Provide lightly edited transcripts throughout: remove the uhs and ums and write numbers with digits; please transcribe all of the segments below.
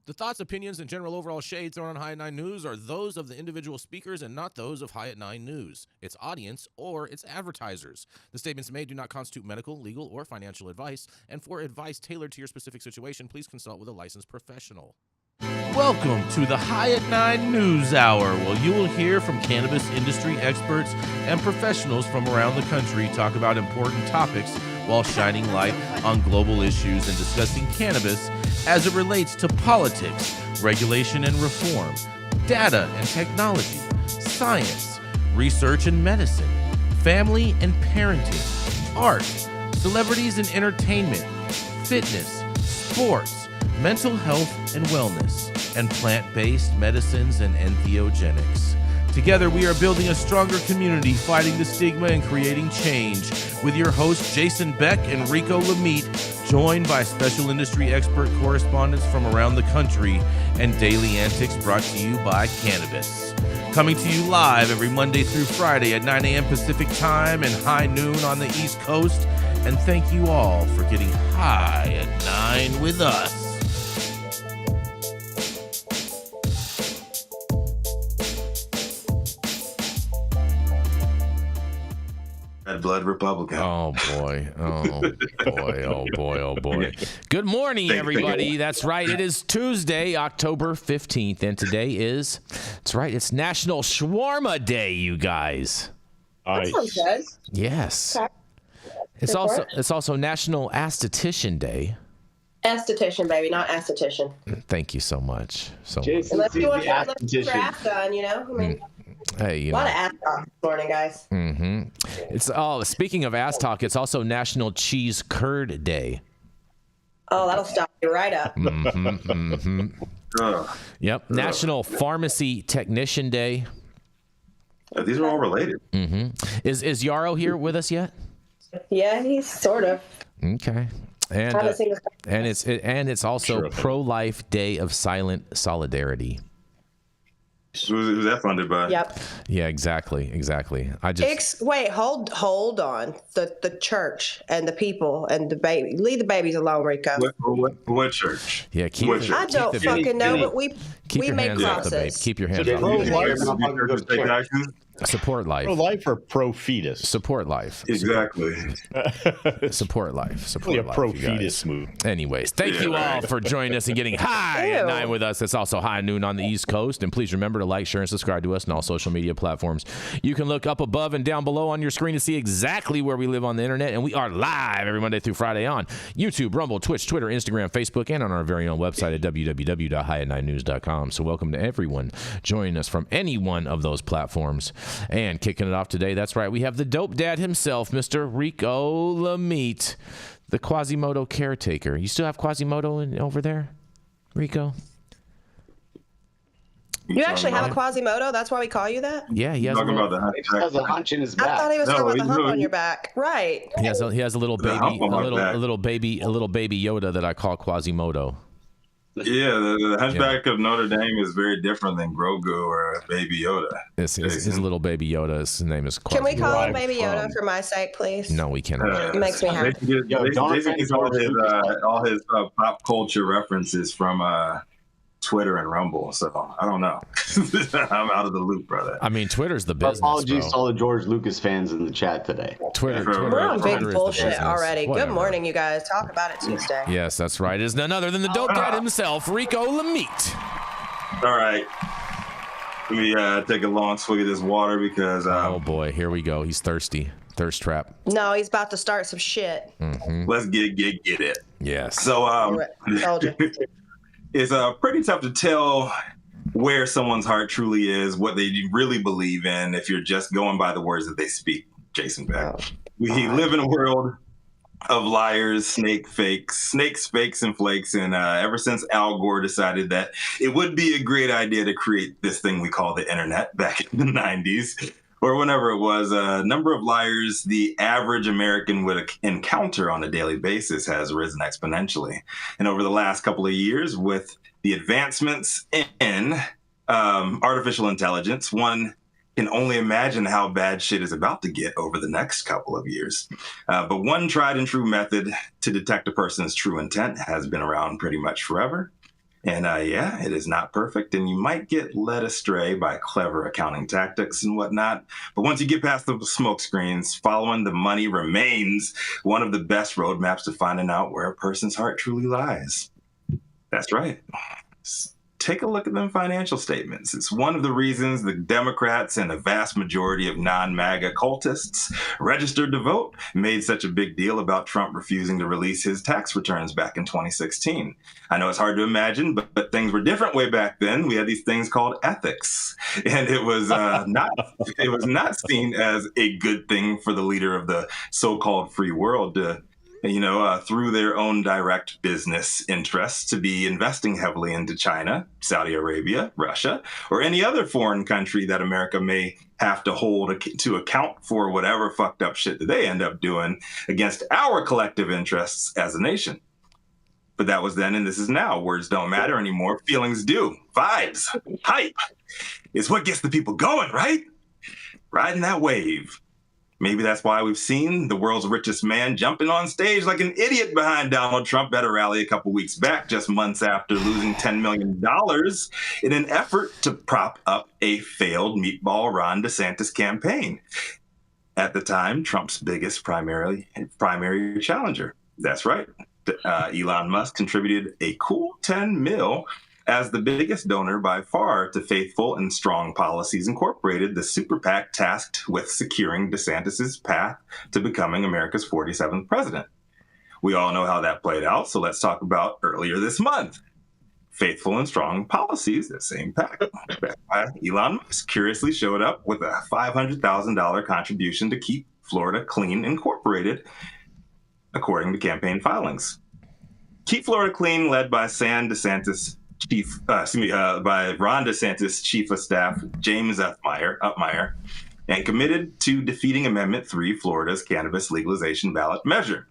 The thoughts, opinions, and general overall shade thrown on High at 9 News are those of the individual speakers and not those of High at 9 News, its audience, or its advertisers. The statements made do not constitute medical, legal, or financial advice, and for advice tailored to your specific situation, please consult with a licensed professional. Welcome to the High at 9 News Hour, where you will hear from cannabis industry experts and professionals from around the country talk about important topics while shining light on global issues and discussing cannabis as it relates to politics, regulation and reform, data and technology, science, research and medicine, family and parenting, art, celebrities and entertainment, fitness, sports, mental health and wellness, and plant-based medicines and entheogenics. Together, we are building a stronger community, fighting the stigma and creating change. With your hosts, Jason Beck and Rico Lamitte, joined by special industry expert correspondents from around the country, and daily antics brought to you by Cannabis. Coming to you live every Monday through Friday at 9 a.m. Pacific Time and high noon on the East Coast. And thank you all for getting high at 9 with us. Blood Republican. Oh boy. Oh boy. Oh boy. Oh boy. Good morning, everybody. That's right. It is Tuesday, October 15th, and today is, that's right, it's National Shawarma Day, you guys. That sounds good. Yes. Okay. It's also National Aesthetician Day. Esthetician, baby, not esthetician. Thank you so much. Unless you want your ass done, you know? I mean, hey, a lot of ass talk this morning, guys. Mm-hmm. Speaking of ass talk, it's also National Cheese Curd Day. Oh, that'll stop you right up. Mm-hmm, mm-hmm. Yep. National Pharmacy Technician Day. These are all related. Mm-hmm. Is Yarrow here with us yet? Yeah, he's sort of. Okay. And it's also Pro-Life Day of Silent Solidarity. Who's that funded by? Yep. Yeah, exactly. Wait, hold on. The church and the people and the baby. Leave the babies alone, Rico. What church? Yeah, I don't fucking know, but we make crosses. Keep your hands off the baby. Support life. Pro-life or pro-fetus? Support life. Exactly. Support life. Support life. Pro-fetus move. Anyways, thank you all for joining us and getting high at 9 with us. It's also high noon on the East Coast. And please remember to like, share, and subscribe to us on all social media platforms. You can look up above and down below on your screen to see exactly where we live on the internet. And we are live every Monday through Friday on YouTube, Rumble, Twitch, Twitter, Instagram, Facebook, and on our very own website at www.highat9news.com. So welcome to everyone joining us from any one of those platforms. And kicking it off today, that's right, we have the dope dad himself, Mr. Rico Lamitte, the Quasimodo caretaker. You still have Quasimodo over there, Rico? You actually have a Quasimodo? That's why we call you that? Yeah, he has a hunch in his back. I thought he was talking about the hump on your back. Right. He has a little baby, a little baby Yoda that I call Quasimodo. Yeah, the Hunchback of Notre Dame is very different than Grogu or Baby Yoda. His little Baby Yoda. His name is Quasimodo. Can we call him Baby Yoda for my sake, please? No, we cannot. It makes me happy. Jason gets all his pop culture references from Twitter and Rumble, so I don't know. I'm out of the loop, brother. I mean, Twitter's the business. Apologies to all the George Lucas fans in the chat today. Twitter We're on big bullshit already. Whatever. Good morning, you guys. Talk about it Tuesday. Yes, that's right. It's none other than the dope dad himself, Rico Lamitte. All right. Let me take a long swig of this water because... oh, boy. Here we go. He's thirsty. Thirst trap. No, he's about to start some shit. Mm-hmm. Let's get it. Yes. So, it's pretty tough to tell where someone's heart truly is, what they really believe in, if you're just going by the words that they speak, Jason Beck. We live in a world of liars, snakes, fakes, and flakes. And ever since Al Gore decided that it would be a great idea to create this thing we call the internet back in the 90s, or whenever it was, a number of liars the average American would encounter on a daily basis has risen exponentially. And over the last couple of years, with the advancements in artificial intelligence, one can only imagine how bad shit is about to get over the next couple of years. But one tried and true method to detect a person's true intent has been around pretty much forever. And yeah, it is not perfect, and you might get led astray by clever accounting tactics and whatnot. But once you get past the smoke screens, following the money remains one of the best roadmaps to finding out where a person's heart truly lies. That's right. Take a look at them financial statements. It's one of the reasons the Democrats and a vast majority of non-MAGA cultists registered to vote made such a big deal about Trump refusing to release his tax returns back in 2016. I know it's hard to imagine, but things were different way back then. We had these things called ethics, and it was not seen as a good thing for the leader of the so-called free world to through their own direct business interests to be investing heavily into China, Saudi Arabia, Russia, or any other foreign country that America may have to hold to account for whatever fucked up shit that they end up doing against our collective interests as a nation. But that was then and this is now. Words don't matter anymore. Feelings do. Vibes, hype is what gets the people going, right? Riding that wave. Maybe that's why we've seen the world's richest man jumping on stage like an idiot behind Donald Trump at a rally a couple weeks back, just months after losing $10 million in an effort to prop up a failed meatball Ron DeSantis campaign. At the time, Trump's biggest primary challenger. That's right. Elon Musk contributed a cool $10 million as the biggest donor by far to Faithful and Strong Policies Incorporated, the super PAC tasked with securing DeSantis's path to becoming America's 47th president. We all know how that played out, so let's talk about earlier this month. Faithful and Strong Policies, that same PAC, backed by Elon Musk, curiously showed up with a $500,000 contribution to Keep Florida Clean Incorporated, according to campaign filings. Keep Florida Clean, led by by Ron DeSantis' chief of staff, James Upmeyer, and committed to defeating Amendment 3, Florida's cannabis legalization ballot measure.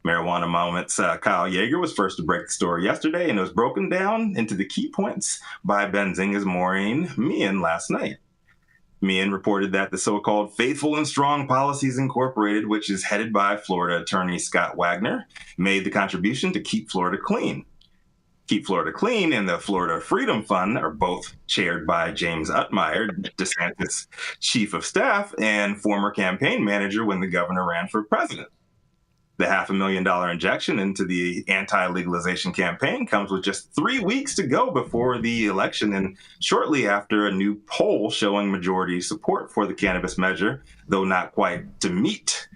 Marijuana Moment's Kyle Yeager was first to break the story yesterday, and it was broken down into the key points by Benzinga's Maureen Meehan last night. Meehan reported that the so-called Faithful and Strong Policies Incorporated, which is headed by Florida attorney Scott Wagner, made the contribution to Keep Florida Clean. Keep Florida Clean and the Florida Freedom Fund are both chaired by James Upmeyer, DeSantis' chief of staff and former campaign manager when the governor ran for president. The $500,000 injection into the anti-legalization campaign comes with just 3 weeks to go before the election and shortly after a new poll showing majority support for the cannabis measure, though not quite to meet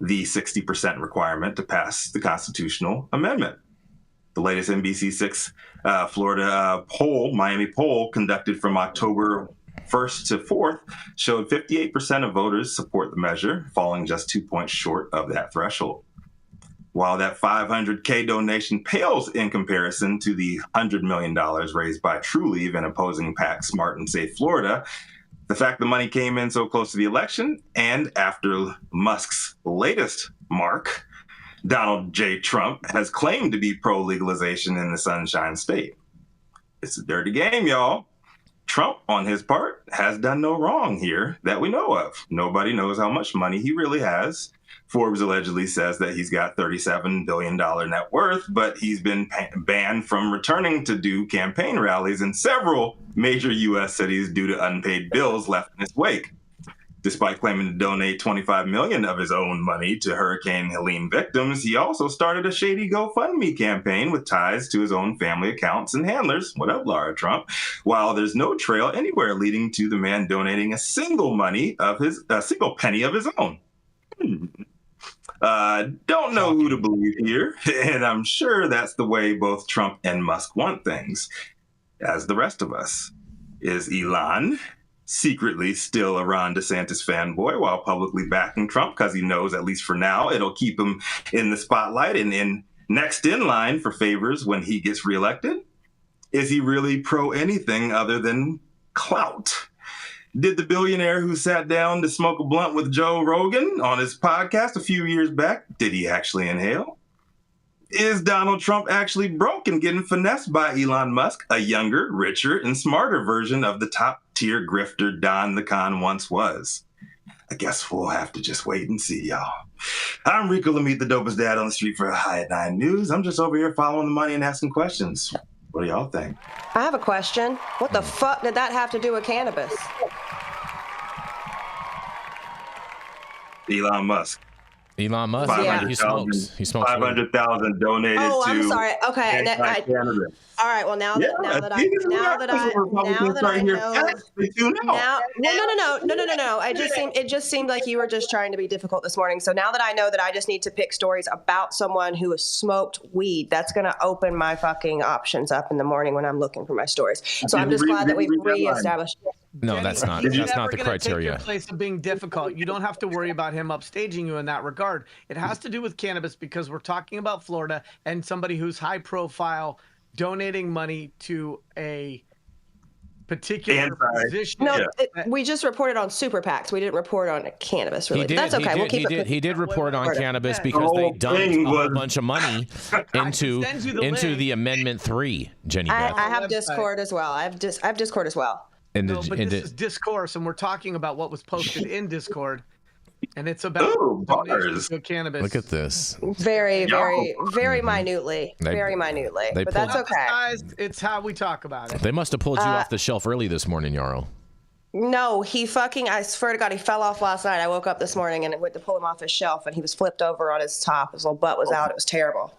the 60% requirement to pass the constitutional amendment. The latest NBC6 Florida Miami poll conducted from October 1st to 4th showed 58% of voters support the measure, falling just 2 points short of that threshold. While that $500K donation pales in comparison to the $100 million raised by Trulieve in opposing PAC Smart and Safe Florida, the fact the money came in so close to the election and after Musk's latest mark, Donald J. Trump has claimed to be pro-legalization in the Sunshine State. It's a dirty game, y'all. Trump, on his part, has done no wrong here that we know of. Nobody knows how much money he really has. Forbes allegedly says that he's got $37 billion net worth, but he's been banned from returning to do campaign rallies in several major U.S. cities due to unpaid bills left in his wake. Despite claiming to donate $25 million of his own money to Hurricane Helene victims, he also started a shady GoFundMe campaign with ties to his own family accounts and handlers. What up, Laura Trump? While there's no trail anywhere leading to the man donating a single penny of his own. Don't know who to believe here, and I'm sure that's the way both Trump and Musk want things, as the rest of us. Is Elon secretly still a Ron DeSantis fanboy while publicly backing Trump because he knows, at least for now, it'll keep him in the spotlight and next in line for favors when he gets reelected? Is he really pro anything other than clout? Did the billionaire who sat down to smoke a blunt with Joe Rogan on his podcast a few years back, did he actually inhale? Is Donald Trump actually broke and getting finessed by Elon Musk, a younger, richer, and smarter version of the top-tier grifter Don the Con once was? I guess we'll have to just wait and see, y'all. I'm Rico Lamitte, the dopest dad on the street for High at 9 News. I'm just over here following the money and asking questions. What do y'all think? I have a question. What the fuck did that have to do with cannabis? Elon Musk. Elon Musk, Yeah. he smokes. He smokes. 500,000 donated to. Oh, I'm sorry. Okay. Cannabis. All right. Well, now that I know. It just seemed like you were just trying to be difficult this morning. So now that I know that I just need to pick stories about someone who has smoked weed, that's going to open my fucking options up in the morning when I'm looking for my stories. So I'm just glad that we've reestablished. No, Jenny, that's not. he's That's never not the gonna criteria. Take your place of being difficult. You don't have to worry about him upstaging you in that regard. It has to do with cannabis because we're talking about Florida and somebody who's high profile donating money to a particular position. No, we just reported on super PACs. We didn't report on cannabis, really. That's okay. We'll keep it. He did report on cannabis because they dumped a whole bunch of money into the Amendment 3, Jenny Beth. I have Discord as well. I have Discord as well. No, but this is discourse, and we're talking about what was posted in Discord, and it's about donations to cannabis. Look at this. Very minutely. Very minutely. But that's okay. It's how we talk about it. They must have pulled you off the shelf early this morning, Yarrow. No, I swear to God, he fell off last night. I woke up this morning and went to pull him off his shelf, and he was flipped over on his top. His little butt was out. It was terrible.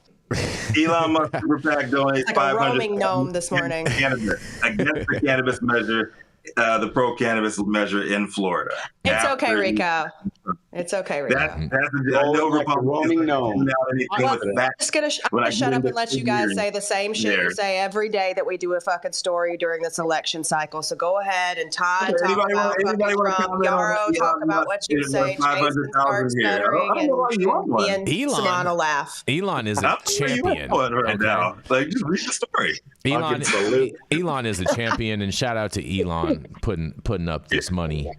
Elon Musk super PAC donates like a roaming gnome this morning. Against the cannabis measure, the pro-cannabis measure in Florida. It's okay, Rico. It's okay, Rico. I know Republicans gnome. I'm just gonna shut up and let you guys say the same shit you say every day that we do a fucking story during this election cycle. So go ahead and Todd talk about fucking Trump. Yarrow talk about what you say. Jason starts stuttering and Saman will laugh. Elon is a champion right now. Like, just read the story. Elon is a champion, and shout out to Elon putting up this money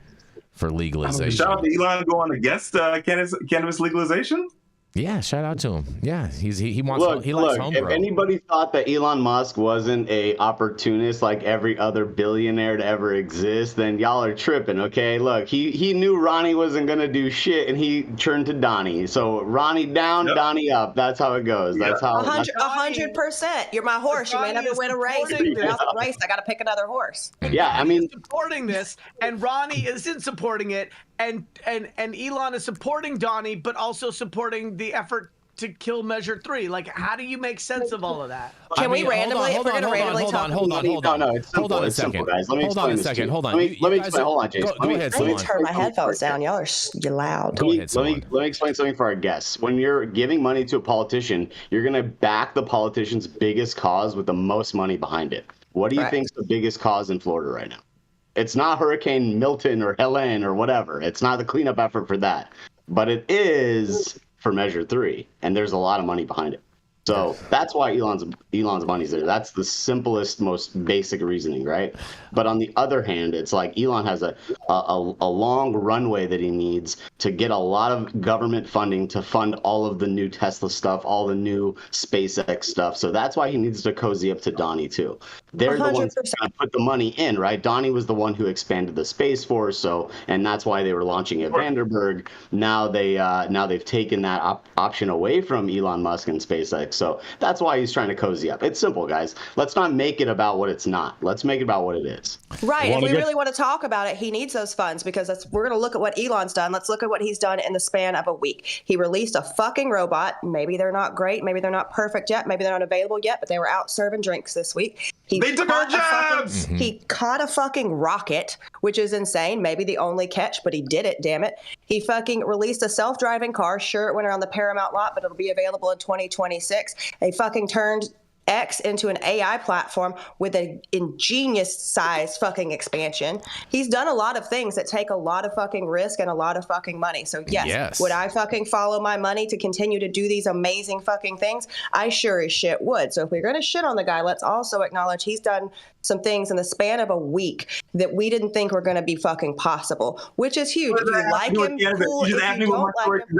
for legalization. Shout out to Elon going against cannabis legalization. Yeah, shout out to him. Yeah, he likes Look, home if grow. anybody thought that Elon Musk wasn't a opportunist like every other billionaire to ever exist, then y'all are tripping, okay? Look, he knew Ronnie wasn't gonna do shit, and he turned to Donnie. So Ronnie down, Donnie up. That's how it goes. That's how. 100%. You're my horse. You may never win a race. You're out the race. I got to pick another horse. Yeah, I mean, supporting this, and Ronnie isn't supporting it, and Elon is supporting Donnie, but also supporting the effort to kill Measure 3. Like, how do you make sense of all of that? Can we randomly? Hold on a second. Guys. Let me hold on a second. Hold on. Let me explain. Hold on, Jason. Go ahead, Let me turn my headphones down. Y'all are loud. Go ahead, let me explain something for our guests. When you're giving money to a politician, you're going to back the politician's biggest cause with the most money behind it. What do you think is the biggest cause in Florida right now? It's not Hurricane Milton or Helen or whatever. It's not the cleanup effort for that. But it is for Measure 3, and there's a lot of money behind it. So that's why Elon's money's there. That's the simplest, most basic reasoning, right? But on the other hand, it's like Elon has a long runway that he needs to get a lot of government funding to fund all of the new Tesla stuff, all the new SpaceX stuff. So that's why he needs to cozy up to Donnie too. They're 100%. The ones that kind of put the money in, right? Donnie was the one who expanded the Space Force, and that's why they were launching at Vandenberg. Now they've taken that option away from Elon Musk and SpaceX. So that's why he's trying to cozy up. It's simple, guys. Let's not make it about what it's not. Let's make it about what it is. Right. If we really want to talk about it, he needs those funds because we're going to look at what Elon's done. Let's look at what he's done in the span of a week. He released a fucking robot. Maybe they're not great. Maybe they're not perfect yet. Maybe they're not available yet, but they were out serving drinks this week. They took our jobs. He caught a fucking rocket, which is insane. Maybe the only catch, but he did it, damn it. He fucking released a self-driving car. Sure, it went around the Paramount lot, but it'll be available in 2026. They fucking turned X into an AI platform with an ingenious size fucking expansion. He's done a lot of things that take a lot of fucking risk and a lot of fucking money. So yes, would I fucking follow my money to continue to do these amazing fucking things? I sure as shit would. So if we're going to shit on the guy, let's also acknowledge he's done some things in the span of a week that we didn't think were going to be fucking possible, which is huge. If you like him, cool. If you don't like him,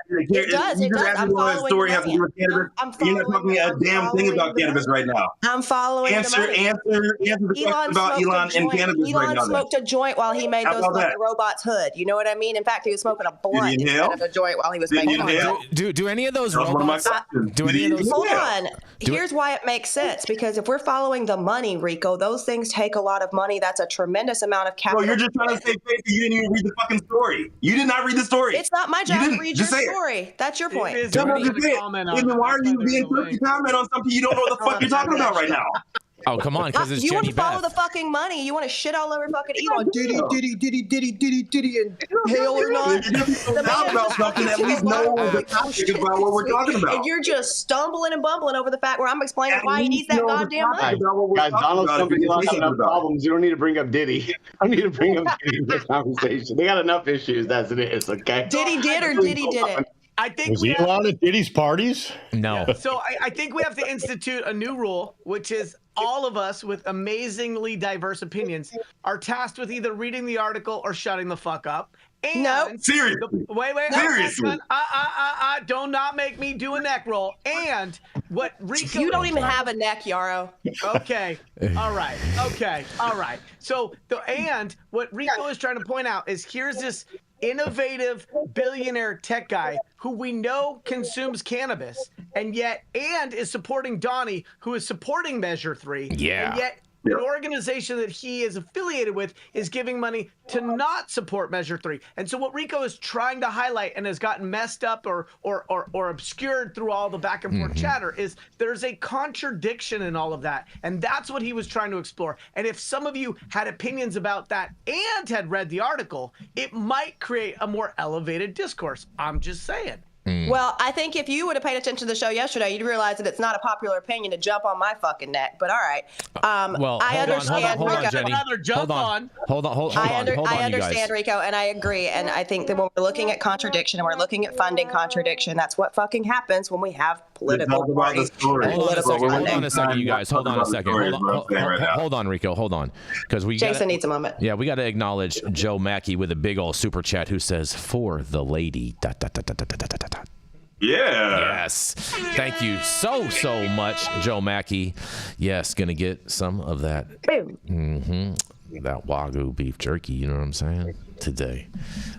it does. It does. I'm following story has to do with cannabis. You're not talking a damn thing about cannabis right now. I'm following answer the question about Elon and cannabis right now. Elon smoked a joint while he made those fucking robots hood. You know what I mean? In fact, he was smoking a blunt instead of a joint while he was making it. Do any of those robots? Hold on. Here's why it makes sense. Because if we're following the money, Rico, those things take a lot of money. That's a tremendous amount of capital. Bro, you're just trying to say fake. You didn't even read the fucking story. You did not read the story. It's not my job to read your story. That's your point. Why are you being quick to comment on something you don't know what the fuck you're talking about right now? Oh, come on, because it's you want Jenny to follow Beth. the fucking money. You want to shit all over fucking Elon. Diddy, and hail or not. Talk about something at least know the topic about what we're talking about. And you're just stumbling and bumbling over the fact where I'm explaining why he needs that goddamn money. Guys, Donald Trump and Elon have enough problems. You don't need to bring up Diddy. I need to bring up Diddy in the conversation. They got enough issues as it is, okay? Diddy did or Diddy didn't? I think was Elon at Diddy's parties? No. So I think we have to institute a new rule, which is all of us with amazingly diverse opinions are tasked with either reading the article or shutting the fuck up. And no. Seriously. Wait. Seriously. Do not make me do a neck roll. And what Rico... You don't even have a neck, Yarrow. Okay. All right. So, and what Rico is trying to point out is here's this innovative billionaire tech guy who we know consumes cannabis and is supporting Donnie, who is supporting Measure 3. Yeah. And yet an organization that he is affiliated with is giving money to not support Measure 3. And so what Rico is trying to highlight and has gotten messed up or obscured through all the back and forth chatter is there's a contradiction in all of that. And that's what he was trying to explore. And if some of you had opinions about that and had read the article, it might create a more elevated discourse. I'm just saying. Well, I think if you would have paid attention to the show yesterday, you'd realize that it's not a popular opinion to jump on my fucking neck. But all right, well, I understand. Hold on, Jenny. Hold on, I understand, Rico, and I agree. And I think that when we're looking at contradiction and we're looking at funding contradiction, that's what fucking happens when we have political parties. Hold on a second, you guys. Hold on a second. Hold on, Rico. Hold on, because Jason needs a moment. Yeah, we got to acknowledge Joe Mackey with a big old super chat who says for the lady. Yeah. Yes. Thank you so much, Joe Mackey. Yes, gonna get some of that. That Wagyu beef jerky. You know what I'm saying? Today,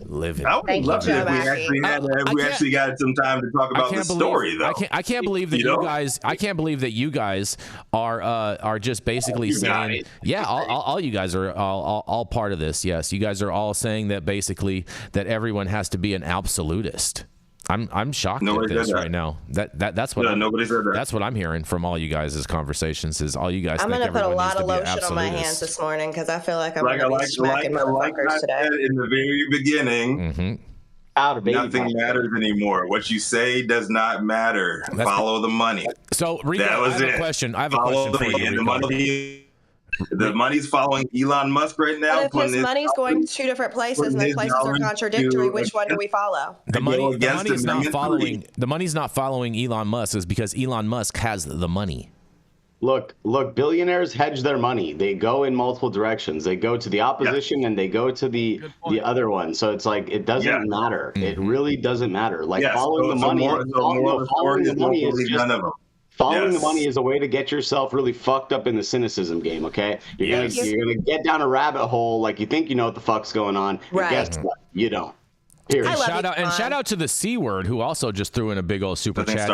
living. I would love it if we actually got some time to talk about the story, though. I can't believe that you guys. I can't believe that you guys are just basically saying, yeah, all you guys are all part of this. Yes, you guys are all saying that basically that everyone has to be an absolutist. I'm shocked at this right now. That's what nobody said that. That's what I'm hearing from all you guys' conversations is all you guys. I'm gonna put a lot of lotion on my hands this morning because I feel like I'm gonna be smacking motherfuckers today. In the very beginning, nothing matters anymore. What you say does not matter. Follow the money. So Rico, I have a question for you. The money's following Elon Musk right now. But if his money's going to two different places and the places are contradictory, which one do we follow? The money's not following. The money's not following Elon Musk is because Elon Musk has the money. Look, billionaires hedge their money. They go in multiple directions. They go to the opposition and they go to the other one. So it's like it doesn't matter. It really doesn't matter. Like following the money. Following the money is just Following the money is a way to get yourself really fucked up in the cynicism game, okay? You're gonna get down a rabbit hole like you think you know what the fuck's going on. Right. And guess what? You don't. Period. Shout out to the C word who also just threw in a big old super chat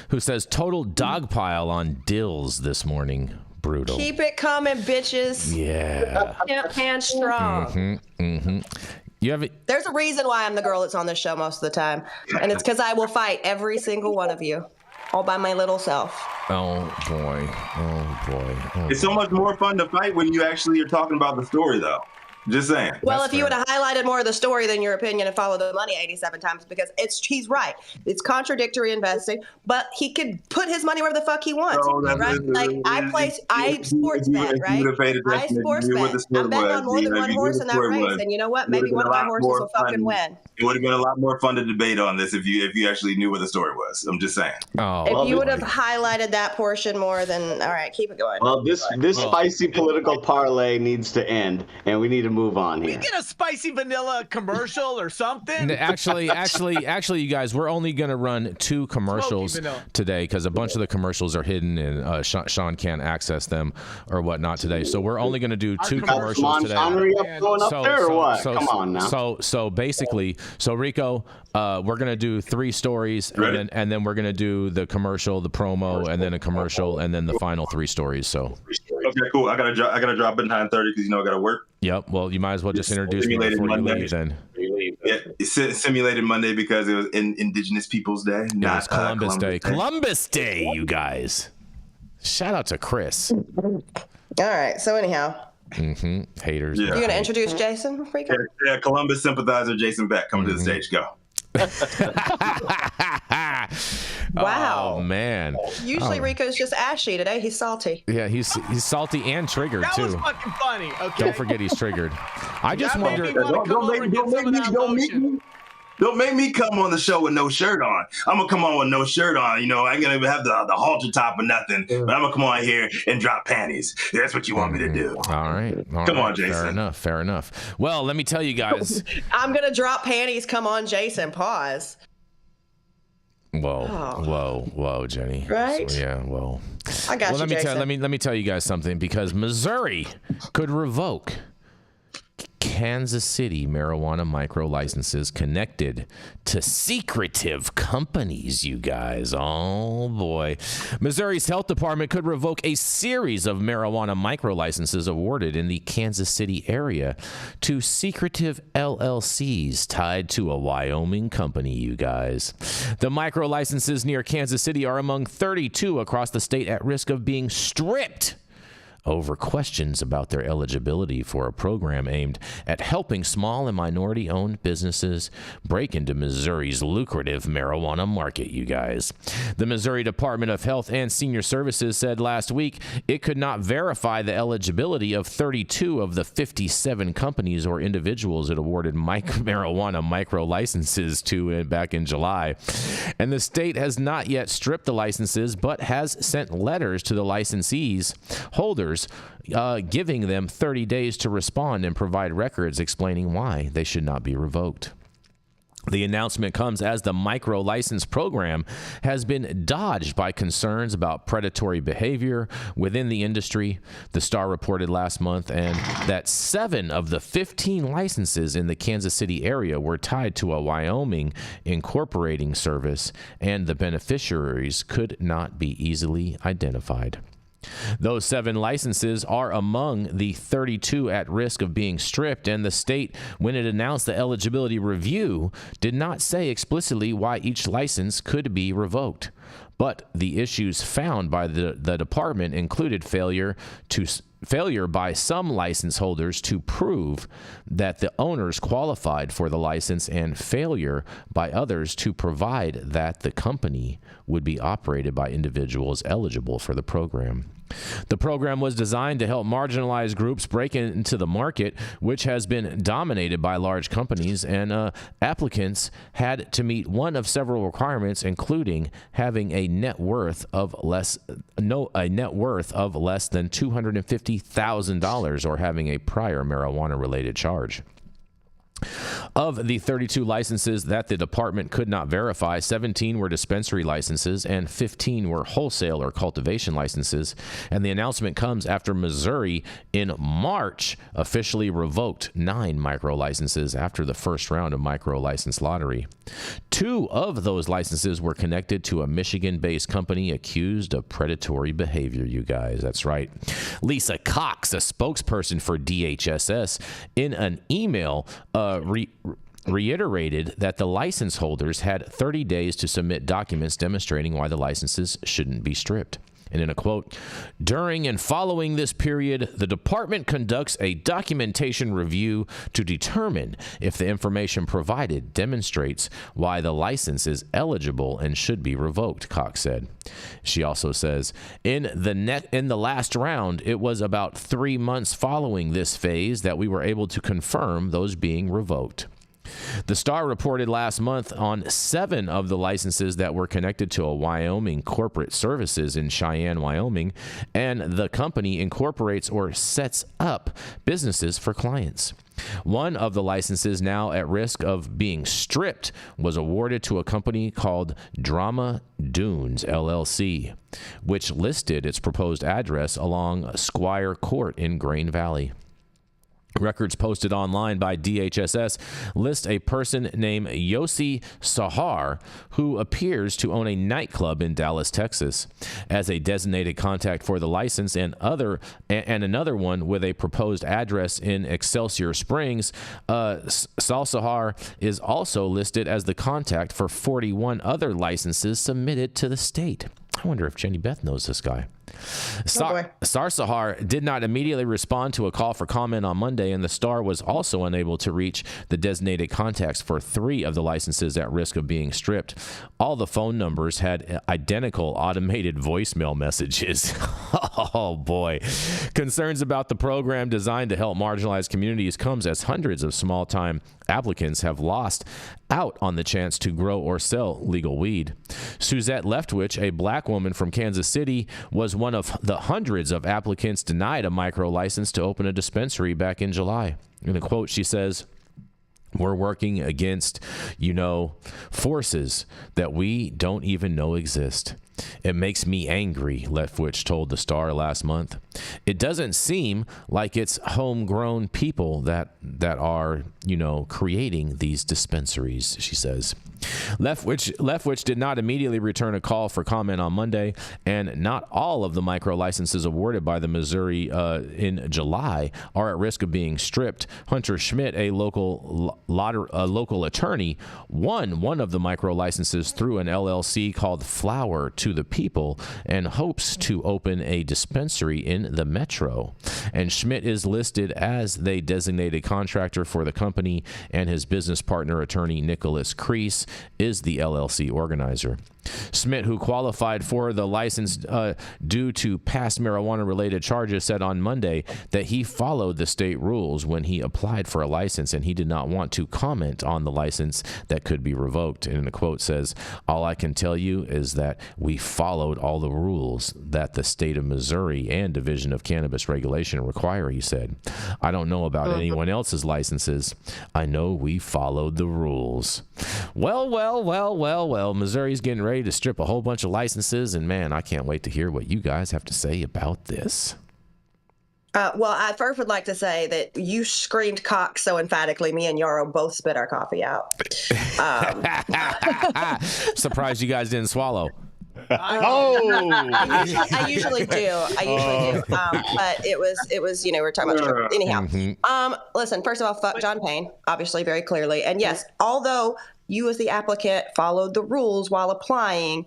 who says total dog pile on Dills this morning. Brutal. Keep it coming, bitches. Yeah. Hand strong. There's a reason why I'm the girl that's on this show most of the time, and it's because I will fight every single one of you. All by my little self. Oh boy. It's so much more fun to fight when you actually are talking about the story, though. Just saying. Well, if you would have highlighted more of the story than your opinion and followed the money 87 times, because he's right. It's contradictory investing, but he could put his money wherever the fuck he wants, right? Like I sports bet, right? I sports bet. I'm betting on more than one horse in that race, and you know what? Maybe one of my horses will fucking win. It would have been a lot more fun to debate on this if you actually knew what the story was. I'm just saying. If you would have highlighted that portion more, then all right, keep it going. Well, this spicy political parlay needs to end, and we need to move on here. We get a spicy vanilla commercial or something. Actually, you guys, we're only gonna run 2 commercials today because a bunch of the commercials are hidden and Sean can't access them or whatnot today. So we're only gonna do 2 commercials today. Going up there or what? Come on now. So basically, Rico, we're gonna do 3 stories, and then we're gonna do the commercial, the promo, and then a commercial, and then the final 3 stories. So. Okay, cool. I gotta drop at 9:30 because I gotta work. Yep. Well, you might as well just introduce me before you leave then. Yeah, it's Simulated Monday because it was Indigenous Peoples Day, not Columbus Day. Columbus Day, you guys. Shout out to Chris. All right. So anyhow. Haters. Yeah. You're gonna introduce Jason, Rico? Yeah, Columbus sympathizer Jason Beck coming to the stage. Go. Wow. Oh man. Usually Rico's just ashy. Today he's salty. Yeah, he's salty and triggered too. That was fucking funny. Okay. Don't forget he's triggered. I just wonder. Don't make me come on the show with no shirt on. I'm gonna come on with no shirt on. I ain't gonna have the halter top or nothing. But I'm gonna come on here and drop panties. That's what you want me to do. All right. Come on, Jason. Fair enough. Well, let me tell you guys. I'm gonna drop panties. Come on, Jason. Pause. Whoa, Jenny. Right? So, yeah. Well. I got you, Jason. Let me tell you guys something, because Missouri could revoke Kansas City marijuana micro licenses connected to secretive companies, you guys. Oh boy. Missouri's health department could revoke a series of marijuana micro licenses awarded in the Kansas City area to secretive LLCs tied to a Wyoming company, you guys. The micro licenses near Kansas City are among 32 across the state at risk of being stripped over questions about their eligibility for a program aimed at helping small and minority-owned businesses break into Missouri's lucrative marijuana market, you guys. The Missouri Department of Health and Senior Services said last week it could not verify the eligibility of 32 of the 57 companies or individuals it awarded marijuana micro licenses to back in July. And the state has not yet stripped the licenses, but has sent letters to the licensees holders giving them 30 days to respond and provide records explaining why they should not be revoked. The announcement comes as the micro license program has been dodged by concerns about predatory behavior within the industry. The Star reported last month and that 7 of the 15 licenses in the Kansas City area were tied to a Wyoming incorporating service, and the beneficiaries could not be easily identified. Those 7 licenses are among the 32 at risk of being stripped, and the state, when it announced the eligibility review, did not say explicitly why each license could be revoked. But the issues found by the department included failure by some license holders to prove that the owners qualified for the license, and failure by others to provide that the company would be operated by individuals eligible for the program. The program was designed to help marginalized groups break into the market, which has been dominated by large companies, and applicants had to meet one of several requirements, including having a net worth of less than $250,000 or having a prior marijuana-related charge. Of the 32 licenses that the department could not verify, 17 were dispensary licenses and 15 were wholesale or cultivation licenses. And the announcement comes after Missouri in March officially revoked 9 micro licenses after the first round of micro license lottery. 2 of those licenses were connected to a Michigan-based company accused of predatory behavior, you guys. That's right. Lisa Cox, a spokesperson for DHSS, in an email reiterated that the license holders had 30 days to submit documents demonstrating why the licenses shouldn't be stripped. And in a quote, during and following this period, the department conducts a documentation review to determine if the information provided demonstrates why the license is eligible and should be revoked, Cox said. She also says, in the last round, it was about 3 months following this phase that we were able to confirm those being revoked. The Star reported last month on 7 of the licenses that were connected to a Wyoming corporate services in Cheyenne, Wyoming, and the company incorporates or sets up businesses for clients. One of the licenses now at risk of being stripped was awarded to a company called Drama Dunes, LLC, which listed its proposed address along Squire Court in Grain Valley. Records posted online by DHSS list a person named Yossi Sahar, who appears to own a nightclub in Dallas, Texas, as a designated contact for the license, and another one with a proposed address in Excelsior Springs. Sahar is also listed as the contact for 41 other licenses submitted to the state. I wonder if Jenny Beth knows this guy. Sahar did not immediately respond to a call for comment on Monday, and the Star was also unable to reach the designated contacts for 3 of the licenses at risk of being stripped. All the phone numbers had identical automated voicemail messages. Oh, boy. Concerns about the program designed to help marginalized communities comes as hundreds of small-time applicants have lost out on the chance to grow or sell legal weed. Suzette Leftwich, a black woman from Kansas City, was one of the hundreds of applicants denied a micro license to open a dispensary back in July. In a quote, she says, "We're working against, forces that we don't even know exist. It makes me angry," Leftwich told the Star last month. "It doesn't seem like it's homegrown people that are, creating these dispensaries," she says. Leftwich did not immediately return a call for comment on Monday, and not all of the micro licenses awarded by the Missouri in July are at risk of being stripped. Hunter Schmidt, a local attorney, won one of the micro licenses through an LLC called Flower to the People and hopes to open a dispensary in the metro. And Schmidt is listed as the designated contractor for the company, and his business partner, attorney Nicholas Crease, is the LLC organizer. Schmidt, who qualified for the license due to past marijuana-related charges, said on Monday that he followed the state rules when he applied for a license, and he did not want to comment on the license that could be revoked. And the quote says, "All I can tell you is that we followed all the rules that the state of Missouri and Division of Cannabis Regulation require," he said. "I don't know about anyone else's licenses. I know we followed the rules." Well, Missouri's getting ready to strip a whole bunch of licenses, and man, I can't wait to hear what you guys have to say about this. Well, I first would like to say that you screamed cock so emphatically, me and Yarrow both spit our coffee out. Surprised you guys didn't swallow. I usually do. But it was, we're talking about sugar. Anyhow, listen, first of all, fuck John Payne, obviously, very clearly. And yes, although you as the applicant followed the rules while applying,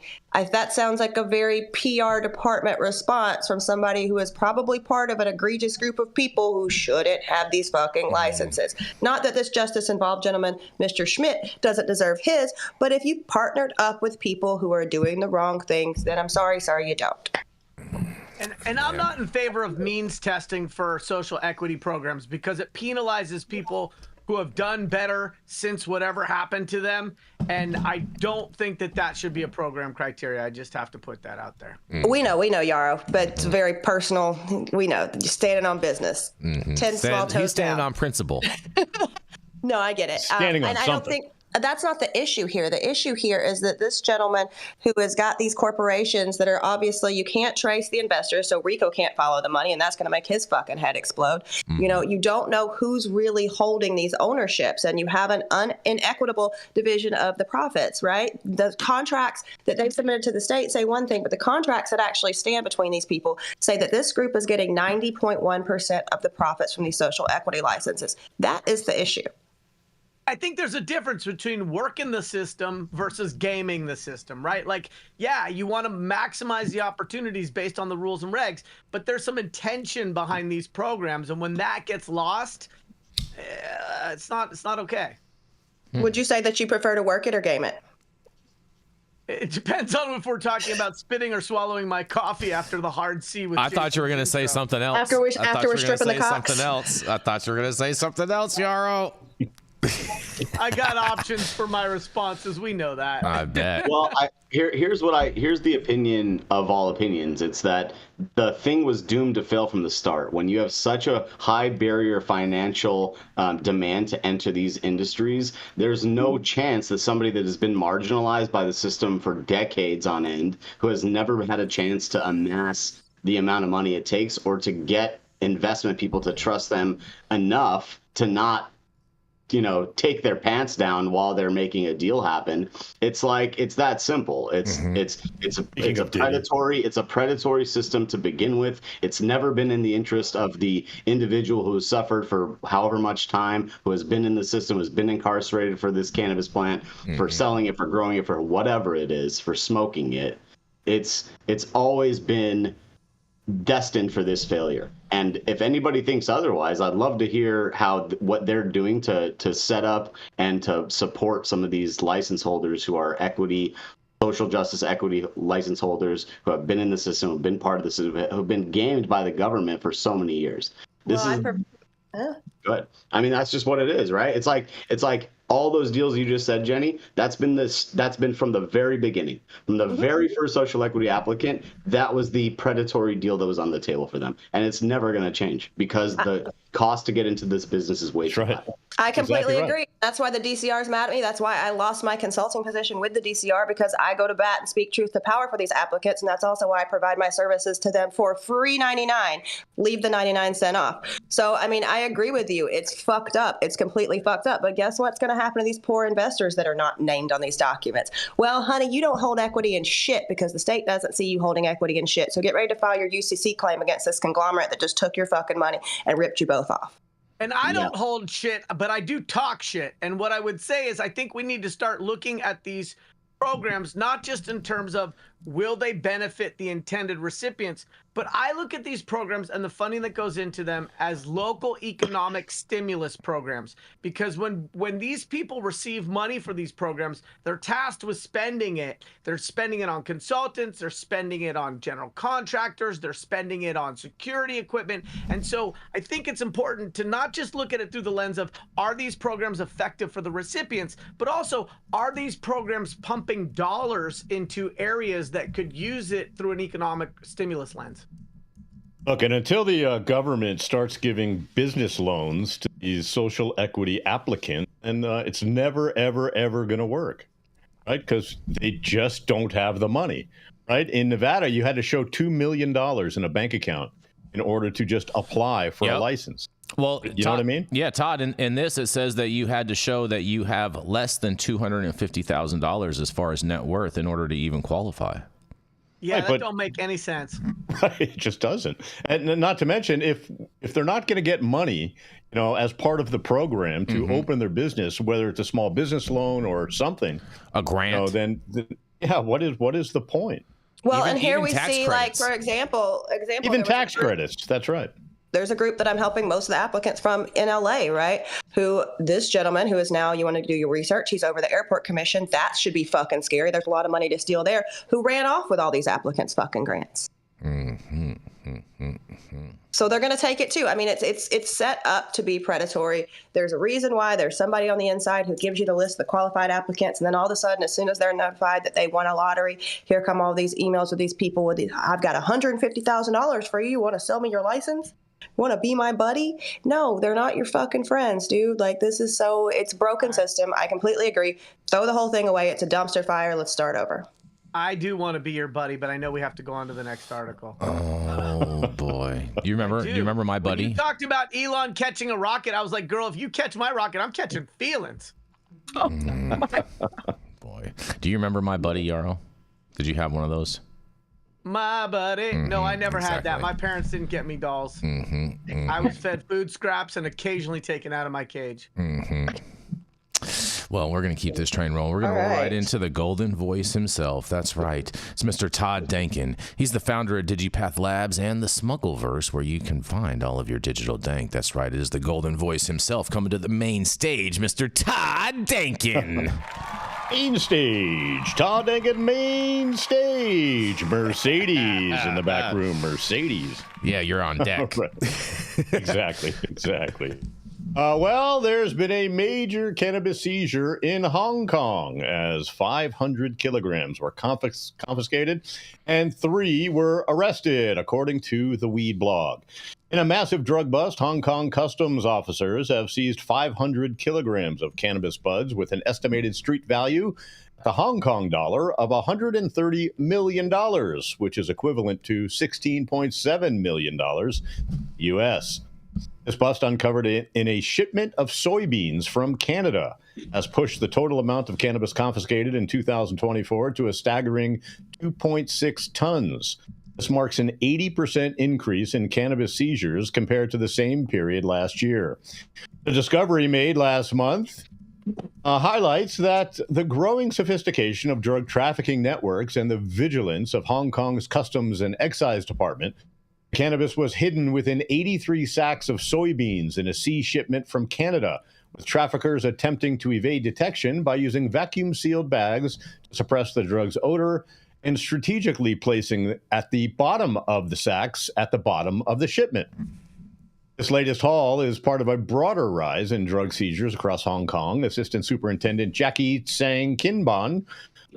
that sounds like a very PR department response from somebody who is probably part of an egregious group of people who shouldn't have these fucking licenses. Not that this justice-involved gentleman, Mr. Schmidt, doesn't deserve his, but if you partnered up with people who are doing the wrong things, then I'm sorry, you don't. And I'm not in favor of means testing for social equity programs because it penalizes people who have done better since whatever happened to them. And I don't think that should be a program criteria. I just have to put that out there. We know, Yarrow, but it's very personal. We know. You're standing on business. 10 small toes He's standing down. on principle. No, I get it. Standing on and I something. don't think that's not the issue here. The issue here is that this gentleman who has got these corporations that are obviously, you can't trace the investors, so Rico can't follow the money, and that's going to make his fucking head explode. You don't know who's really holding these ownerships, and you have an inequitable division of the profits, right? The contracts that they've submitted to the state say one thing, but the contracts that actually stand between these people say that this group is getting 90.1% of the profits from these social equity licenses. That is the issue. I think there's a difference between working the system versus gaming the system, right? Like, yeah, you want to maximize the opportunities based on the rules and regs, but there's some intention behind these programs, and when that gets lost, it's not okay. Would you say that you prefer to work it or game it? It depends on if we're talking about spitting or swallowing my coffee after the hard C with I thought you were going to say something else. After we're stripping the cocks. Something else. I thought you were going to say something else, Yarrow. I got options for my responses. We know that. I bet. Well, here's the opinion of all opinions. It's that the thing was doomed to fail from the start. When you have such a high barrier financial demand to enter these industries, there's no chance that somebody that has been marginalized by the system for decades on end, who has never had a chance to amass the amount of money it takes or to get investment people to trust them enough to not take their pants down while they're making a deal happen. It's like, it's that simple. It's a predatory system to begin with. It's never been in the interest of the individual who has suffered for however much time, who has been in the system, who's been incarcerated for this cannabis plant, for selling it, for growing it, for whatever it is, for smoking it. It's always been destined for this failure. And if anybody thinks otherwise, I'd love to hear what they're doing to set up and to support some of these license holders who are social justice equity license holders who have been in the system, who've been part of the system, who've been gamed by the government for so many years. Good. I mean, that's just what it is, right? It's like all those deals you just said, Jenny, that's been from the very beginning. From the very first social equity applicant, that was the predatory deal that was on the table for them. And it's never going to change because the cost to get into this business is way too high. I completely agree. That's why the DCR is mad at me. That's why I lost my consulting position with the DCR, because I go to bat and speak truth to power for these applicants. And that's also why I provide my services to them for free 99. Leave the 99 cents off. So, I mean, I agree with you. It's fucked up. It's completely fucked up. But guess what's going to happen to these poor investors that are not named on these documents? Well, honey, you don't hold equity in shit because the state doesn't see you holding equity in shit. So get ready to file your UCC claim against this conglomerate that just took your fucking money and ripped you both off. And I don't hold shit, but I do talk shit. And what I would say is I think we need to start looking at these programs, not just in terms of will they benefit the intended recipients, but I look at these programs and the funding that goes into them as local economic stimulus programs. Because when these people receive money for these programs, they're tasked with spending it. They're spending it on consultants. They're spending it on general contractors. They're spending it on security equipment. And so I think it's important to not just look at it through the lens of, are these programs effective for the recipients, but also, are these programs pumping dollars into areas that could use it through an economic stimulus lens? Look, and until the government starts giving business loans to these social equity applicants, and it's never, ever, ever going to work, right? Because they just don't have the money, right? In Nevada, you had to show $2 million in a bank account in order to just apply for a license. Well, you know what I mean? Yeah, Todd, in this, it says that you had to show that you have less than $250,000 as far as net worth in order to even qualify. Yeah, that don't make any sense. Right, it just doesn't. And not to mention, if they're not going to get money, as part of the program to open their business, whether it's a small business loan or something, a grant, then what is the point? Well, and here we see, like, for example, even tax credits. That's right. There's a group that I'm helping most of the applicants from in LA, right? Who this gentleman who is now, you want to do your research, he's over the airport commission. That should be fucking scary. There's a lot of money to steal there. Who ran off with all these applicants' fucking grants. So they're going to take it too. I mean, it's set up to be predatory. There's a reason why. There's somebody on the inside who gives you the list of the qualified applicants, and then all of a sudden, as soon as they're notified that they won a lottery, here come all these emails with these people with I've got $150,000 for you. You want to sell me your license? Want to be my buddy? No, they're not your fucking friends, dude. Like, it's a broken system. I completely agree. Throw the whole thing away. It's a dumpster fire. Let's start over. I do want to be your buddy, but I know we have to go on to the next article. Oh boy. Do you remember my buddy? When you talked about Elon catching a rocket, I was like, girl, if you catch my rocket, I'm catching feelings. Boy. Do you remember my buddy, Yarrow? Did you have one of those? My buddy. No, I never had that. My parents didn't get me dolls. I was fed food scraps and occasionally taken out of my cage. Well, we're going to keep this train rolling. We're going to roll right into the golden voice himself. That's right. It's Mr. Todd Denkin. He's the founder of Digipath Labs and the Smuggleverse, where you can find all of your digital dank. That's right. It is the golden voice himself coming to the main stage, Mr. Todd Denkin. Main stage. Todd Denkin, main stage. Mercedes in the back room. Mercedes. Yeah, you're on deck. Exactly. Well, there's been a major cannabis seizure in Hong Kong as 500 kilograms were confiscated and 3 were arrested, according to the Weed blog. In a massive drug bust, Hong Kong customs officers have seized 500 kilograms of cannabis buds with an estimated street value, the Hong Kong dollar, of $130 million, which is equivalent to $16.7 million U.S. This bust, uncovered in a shipment of soybeans from Canada, has pushed the total amount of cannabis confiscated in 2024 to a staggering 2.6 tons. This marks an 80% increase in cannabis seizures compared to the same period last year. The discovery made last month highlights that the growing sophistication of drug trafficking networks and the vigilance of Hong Kong's Customs and Excise Department. Cannabis was hidden within 83 sacks of soybeans in a sea shipment from Canada, with traffickers attempting to evade detection by using vacuum-sealed bags to suppress the drug's odor and strategically placing at the bottom of the sacks at the bottom of the shipment. This latest haul is part of a broader rise in drug seizures across Hong Kong. Assistant Superintendent Jackie Tsang Kinbon,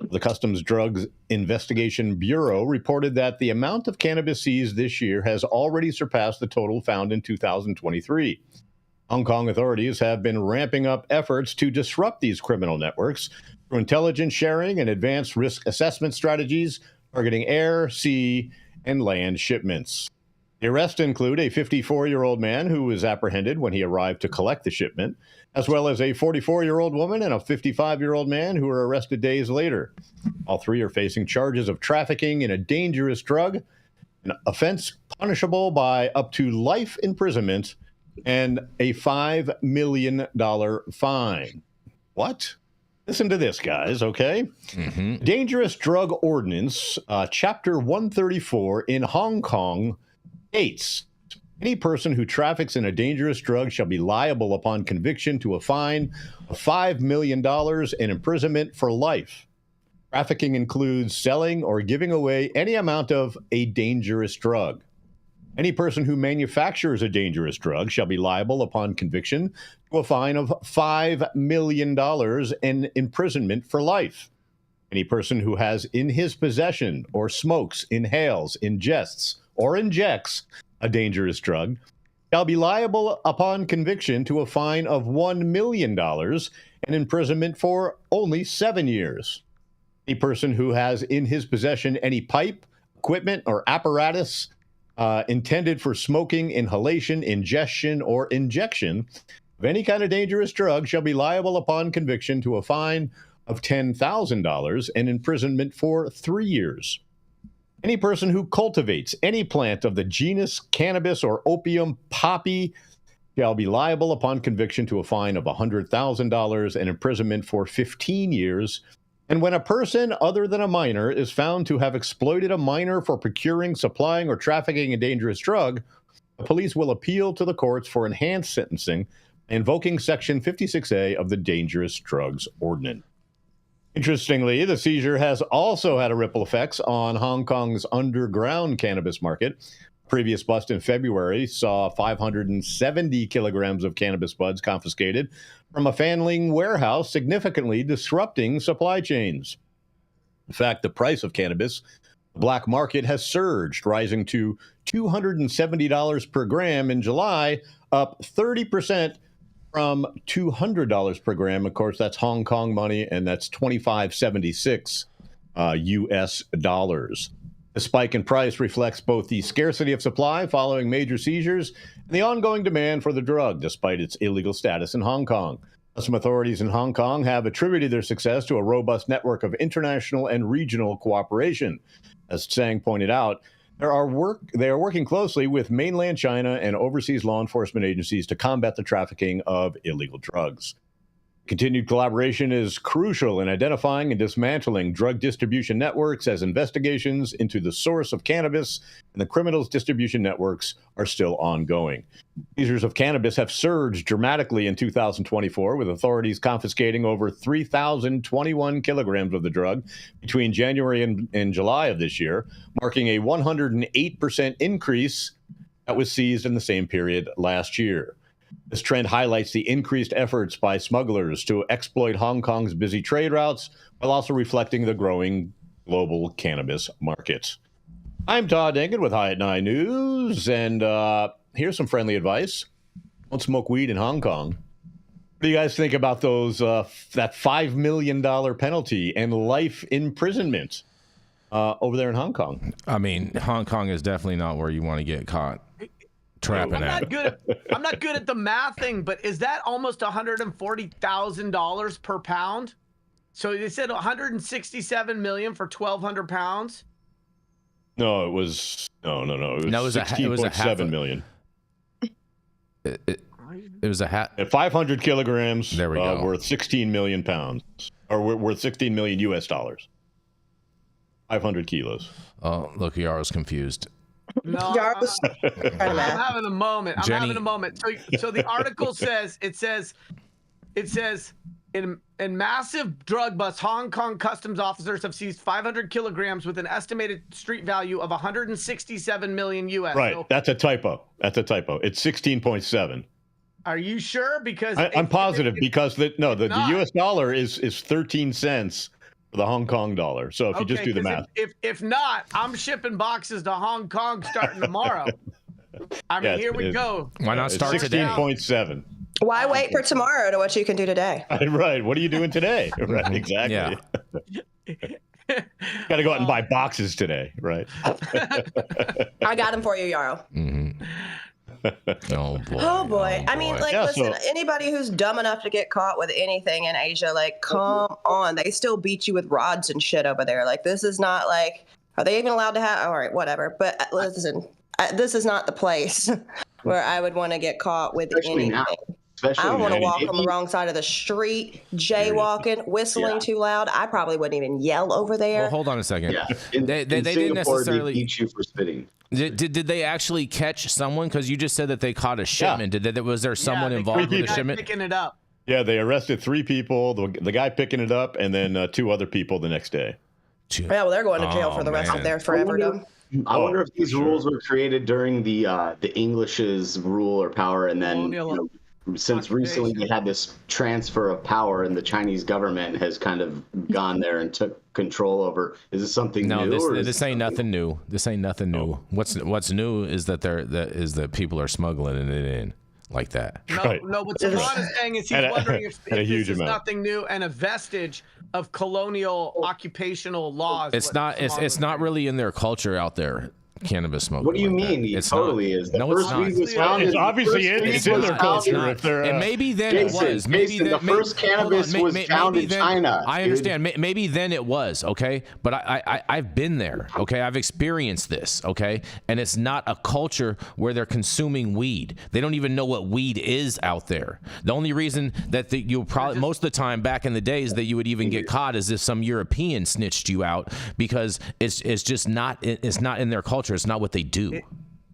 the Customs Drugs Investigation Bureau, reported that the amount of cannabis seized this year has already surpassed the total found in 2023. Hong Kong authorities have been ramping up efforts to disrupt these criminal networks through intelligence sharing and advanced risk assessment strategies targeting air, sea, and land shipments. The arrests include a 54-year-old man who was apprehended when he arrived to collect the shipment, as well as a 44-year-old woman and a 55-year-old man who were arrested days later. All 3 are facing charges of trafficking in a dangerous drug, an offense punishable by up to life imprisonment and a $5 million fine. What? Listen to this, guys, okay? Mm-hmm. Dangerous Drug Ordinance, Chapter 134 in Hong Kong states, any person who traffics in a dangerous drug shall be liable upon conviction to a fine of $5 million and imprisonment for life. Trafficking includes selling or giving away any amount of a dangerous drug. Any person who manufactures a dangerous drug shall be liable upon conviction to a fine of $5 million and imprisonment for life. Any person who has in his possession or smokes, inhales, ingests, or injects a dangerous drug shall be liable upon conviction to a fine of $1 million and imprisonment for only 7 years. Any person who has in his possession any pipe, equipment, or apparatus intended for smoking, inhalation, ingestion, or injection of any kind of dangerous drug shall be liable upon conviction to a fine of $10,000 and imprisonment for 3 years. Any person who cultivates any plant of the genus cannabis or opium poppy shall be liable upon conviction to a fine of $100,000 and imprisonment for 15 years. And when a person other than a minor is found to have exploited a minor for procuring, supplying, or trafficking a dangerous drug, the police will appeal to the courts for enhanced sentencing, invoking Section 56A of the Dangerous Drugs Ordinance. Interestingly, the seizure has also had a ripple effects on Hong Kong's underground cannabis market. Previous bust in February saw 570 kilograms of cannabis buds confiscated from a Fanling warehouse, significantly disrupting supply chains. In fact, the price of cannabis, the black market, has surged, rising to $270 per gram in July, up 30% from $200 per gram. Of course, that's Hong Kong money, and that's $25.76 U.S. dollars. The spike in price reflects both the scarcity of supply following major seizures and the ongoing demand for the drug, despite its illegal status in Hong Kong. Some authorities in Hong Kong have attributed their success to a robust network of international and regional cooperation. As Tsang pointed out, they are working closely with mainland China and overseas law enforcement agencies to combat the trafficking of illegal drugs. Continued collaboration is crucial in identifying and dismantling drug distribution networks as investigations into the source of cannabis and the criminals' distribution networks are still ongoing. Seizures of cannabis have surged dramatically in 2024, with authorities confiscating over 3,021 kilograms of the drug between January and July of this year, marking a 108% increase that was seized in the same period last year. This trend highlights the increased efforts by smugglers to exploit Hong Kong's busy trade routes, while also reflecting the growing global cannabis market. I'm Todd Denkin with High at 9 News, and here's some friendly advice. Don't smoke weed in Hong Kong. What do you guys think about those that $5 million penalty and life imprisonment over there in Hong Kong? I mean, Hong Kong is definitely not where you want to get caught trapping at. I'm not good at the math thing, but is that almost $140,000 per pound? So they said 167 million for 1,200 pounds. No, it was no. It was 16.7 million. It was a hat. At 500 kilograms, there we go. Worth 16 million pounds, or worth 16 million US dollars. 500 kilos. Oh, look, Yarrow's confused. No, I'm having a moment. Having a moment. So the article says in massive drug bust, Hong Kong customs officers have seized 500 kilograms with an estimated street value of 167 million US. Right, so, that's a typo. It's 16.7. Are you sure? Because I'm positive because the US dollar is 13 cents. The Hong Kong dollar. So if you just do the math. If not, I'm shipping boxes to Hong Kong starting tomorrow. I mean, here we go. Why not start today? 16.7. Why wait for tomorrow to what you can do today? Right. What are you doing today? Right. Exactly. Yeah. Got to go out and buy boxes today. Right. I got them for you, Yarrow. Mm-hmm. Oh boy. Oh boy. I mean, listen, so anybody who's dumb enough to get caught with anything in Asia, come on. They still beat you with rods and shit over there. This is not are they even allowed to have? All right, whatever. But listen, this is not the place where I would want to get caught with anything. I don't want to walk on the wrong side of the street, jaywalking, whistling too loud. I probably wouldn't even yell over there. Well, hold on a second. Yeah. They didn't necessarily beat you for spitting. Did they actually catch someone? Because you just said that they caught a shipment. Yeah. Was there someone involved with the shipment? Picking it up. Yeah, they arrested 3 people. The guy picking it up, and then 2 other people the next day. Yeah, well, they're going to jail for the rest of their forever. I wonder if these rules were created during the English's rule or power, and then since recently they had this transfer of power, and the Chinese government has kind of gone there and took control over. Is this something new? No, this ain't nothing new. This ain't nothing new. What's new is that people are smuggling it in like that. No. What Saman is saying is he's wondering if this is nothing new and a vestige of colonial occupational laws. It's not really in their culture out there. Cannabis smoking. What do you mean? It totally is. No, it's not. It's obviously it's in their culture. If they're, and maybe then it was. Maybe the first cannabis was found in China. I understand. Maybe then it was. Okay, but I've been there. Okay, I've experienced this. Okay, and it's not a culture where they're consuming weed. They don't even know what weed is out there. The only reason that you probably most of the time back in the days that you would even get caught is if some European snitched you out, because it's just not. It's not in their culture. It's not what they do.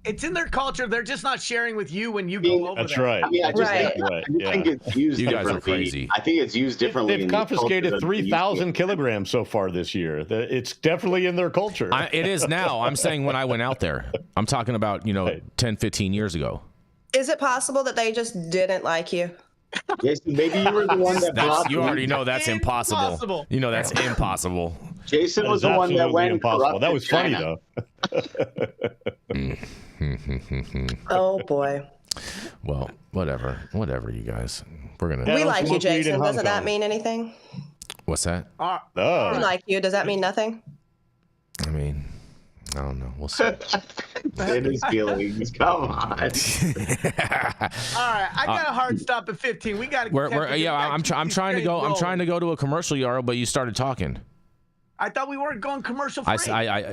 It's in their culture. They're just not sharing with you when you go over That's there. right. I mean, I think it's used You guys differently. are crazy. I think it's used differently. They've confiscated 3,000 kilograms so far this year. It's definitely in their culture. It is now. I'm saying when I went out there. I'm talking about 10, 15 years ago. Is it possible that they just didn't like you? Jason, maybe you were the one that brought you already know that's impossible. You know that's impossible. Jason was the one that went impossible. That was funny though. Oh boy. Well, whatever, you guys. We're gonna. We like you, Jason. Doesn't that mean anything? What's that? We like you. Does that mean nothing? I mean, I don't know. We'll see. In his feelings. Come on. All right, I got a hard stop at 15. We got to. I'm trying to go. I'm trying to go to a commercial, Yarrow, but you started talking. I thought we weren't going commercial free.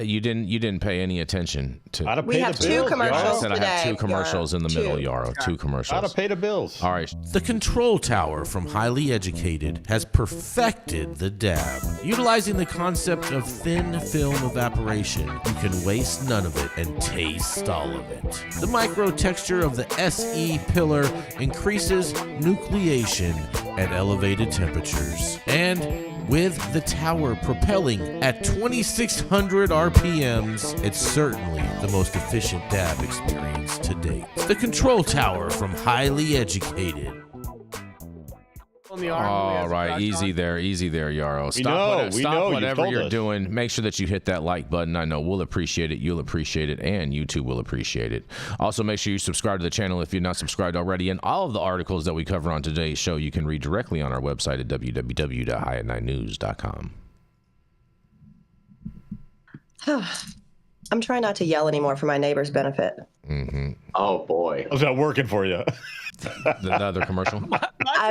You didn't pay any attention to. We have two commercials I said today. I have two commercials in the middle, Yarrow. Two commercials. Gotta pay the bills. All right. The Control Tower from Highly Educated has perfected the dab. Utilizing the concept of thin film evaporation, you can waste none of it and taste all of it. The micro texture of the SE pillar increases nucleation at elevated temperatures. And with the tower propelling at 2,600 RPMs, it's certainly the most efficient dab experience to date. The Control Tower from Highly Educated. All right, easy there, Yarrow. Stop whatever you're doing. Make sure that you hit that like button. I know we'll appreciate it, you'll appreciate it, and YouTube will appreciate it. Also, make sure you subscribe to the channel if you're not subscribed already. And all of the articles that we cover on today's show, you can read directly on our website at www.highat9news.com. I'm trying not to yell anymore for my neighbor's benefit. Mm-hmm. Oh boy, how's that working for you? The other commercial.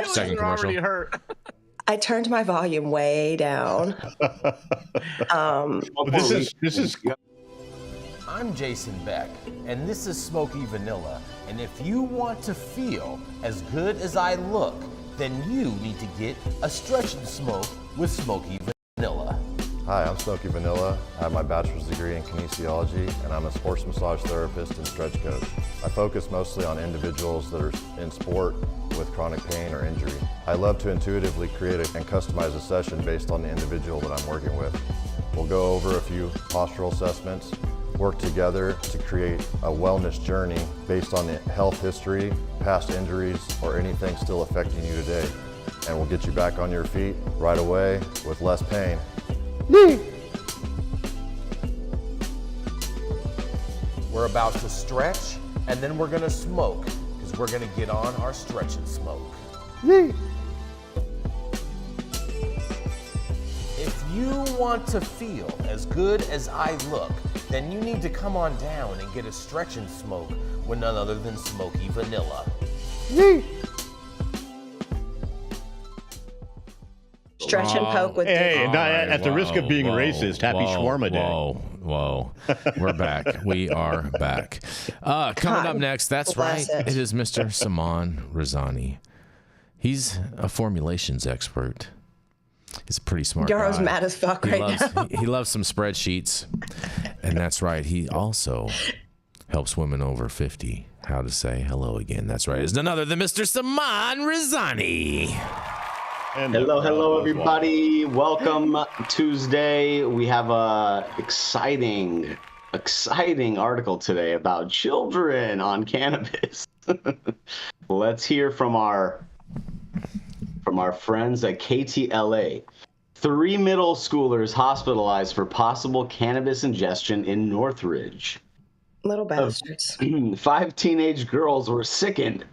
Second commercial. Hurt. I turned my volume way down. This is. I'm Jason Beck, and this is Smoky Vanilla. And if you want to feel as good as I look, then you need to get a stretch and smoke with Smoky Vanilla. Hi, I'm Smoky Vanilla. I have my bachelor's degree in kinesiology, and I'm a sports massage therapist and stretch coach. I focus mostly on individuals that are in sport with chronic pain or injury. I love to intuitively create and customize a session based on the individual that I'm working with. We'll go over a few postural assessments, work together to create a wellness journey based on the health history, past injuries, or anything still affecting you today. And we'll get you back on your feet right away with less pain. We're about to stretch, and then we're gonna smoke, because we're gonna get on our stretch and smoke. If you want to feel as good as I look, then you need to come on down and get a stretch and smoke with none other than Smoky Vanilla. Stretch and poke with at the risk of being racist, happy Shawarma Day. Whoa. We're back. We are back. Coming up next, that's right. It is Mr. Saman Razani. He's a formulations expert. He's a pretty smart Yarrow's guy. mad as fuck now. He loves some spreadsheets. And that's right. He also helps women over 50 how to say hello again. That's right. It's none other than Mr. Saman Razani. Hello, everybody. Welcome Tuesday. We have a exciting article today about children on cannabis. Let's hear from our friends at KTLA. 3 middle schoolers hospitalized for possible cannabis ingestion in Northridge. Little bastards. 5 teenage girls were sickened,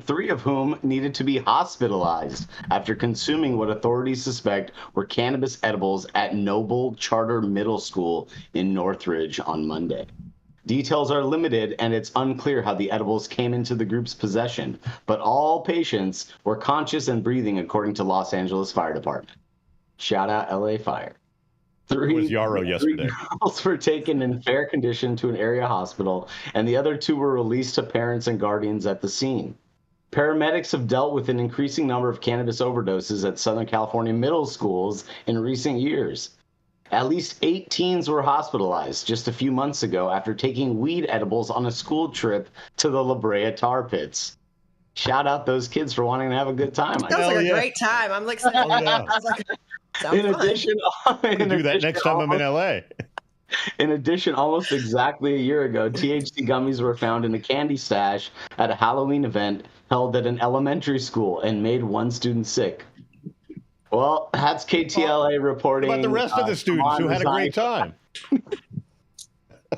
3 of whom needed to be hospitalized after consuming what authorities suspect were cannabis edibles at Noble Charter Middle School in Northridge on Monday. Details are limited, and it's unclear how the edibles came into the group's possession, but all patients were conscious and breathing, according to Los Angeles Fire Department. Shout out LA Fire. 3 was Yarrow yesterday. girls were taken in fair condition to an area hospital, and the other 2 were released to parents and guardians at the scene. Paramedics have dealt with an increasing number of cannabis overdoses at Southern California middle schools in recent years. At least 8 teens were hospitalized just a few months ago after taking weed edibles on a school trip to the La Brea tar pits. Shout out those kids for wanting to have a good time. Sounds like a great time. I'm like, In addition, do that next time I'm in LA. In addition, almost exactly a year ago, THC gummies were found in a candy stash at a Halloween event held at an elementary school and made 1 student sick. Well, that's KTLA reporting. What about the rest of the students who had a great time?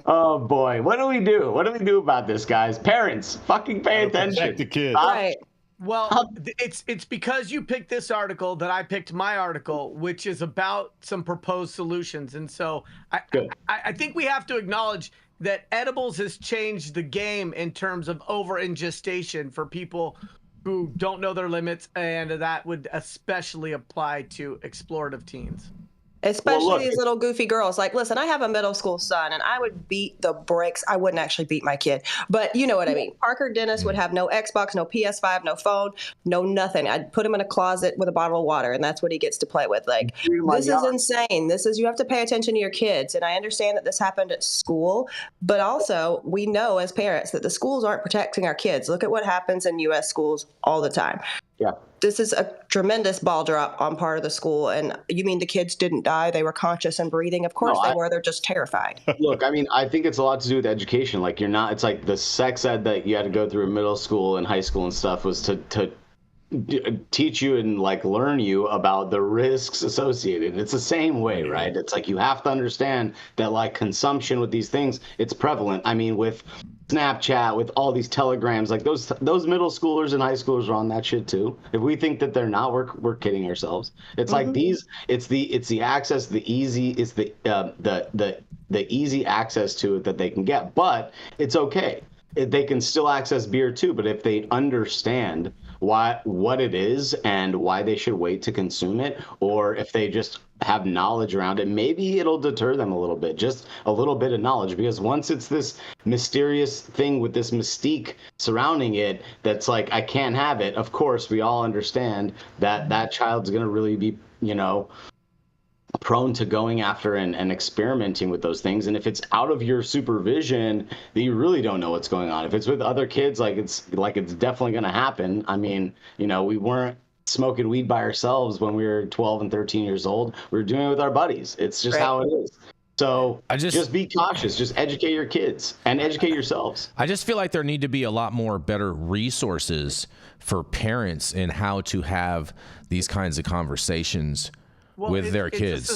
Oh boy, what do we do? What do we do about this, guys? Parents, fucking pay attention. Protect the kids. right. Well, it's because you picked this article that I picked my article, which is about some proposed solutions. And so I think we have to acknowledge that edibles has changed the game in terms of over-ingestation for people who don't know their limits, and that would especially apply to explorative teens. Especially these little goofy girls. Like, listen, I have a middle school son, and I would beat the brakes. I wouldn't actually beat my kid, but you know what I mean. Parker Dennis would have no Xbox, no PS5, no phone, no nothing. I'd put him in a closet with a bottle of water, and that's what he gets to play with. Like, this is insane. You have to pay attention to your kids. And I understand that this happened at school, but also we know as parents that the schools aren't protecting our kids. Look at what happens in U.S. schools all the time. Yeah. This is a tremendous ball drop on part of the school. And you mean the kids didn't die? They were conscious and breathing. Of course they were. They're just terrified. Look, I mean, I think it's a lot to do with education. Like, it's like the sex ed that you had to go through in middle school and high school and stuff was to teach you and like learn you about the risks associated. It's the same way, right? It's like you have to understand that like consumption with these things, it's prevalent. I mean, with Snapchat, with all these telegrams, like those middle schoolers and high schoolers are on that shit too. If we think that they're not, we're kidding ourselves. It's like it's the access, the easy access to it that they can get, but it's okay. They can still access beer too, but if they understand what it is and why they should wait to consume it, or if they just have knowledge around it, maybe it'll deter them a little bit, just a little bit of knowledge. Because once it's this mysterious thing with this mystique surrounding it, that's like, I can't have it. Of course, we all understand that that child's going to really be, prone to going after and experimenting with those things. And if it's out of your supervision, then you really don't know what's going on. If it's with other kids, it's definitely going to happen. I mean, we weren't smoking weed by ourselves when we were 12 and 13 years old. We were doing it with our buddies. It's just how it is. So just be cautious. Just educate your kids and educate yourselves. I just feel like there need to be a lot more better resources for parents in how to have these kinds of conversations with their kids.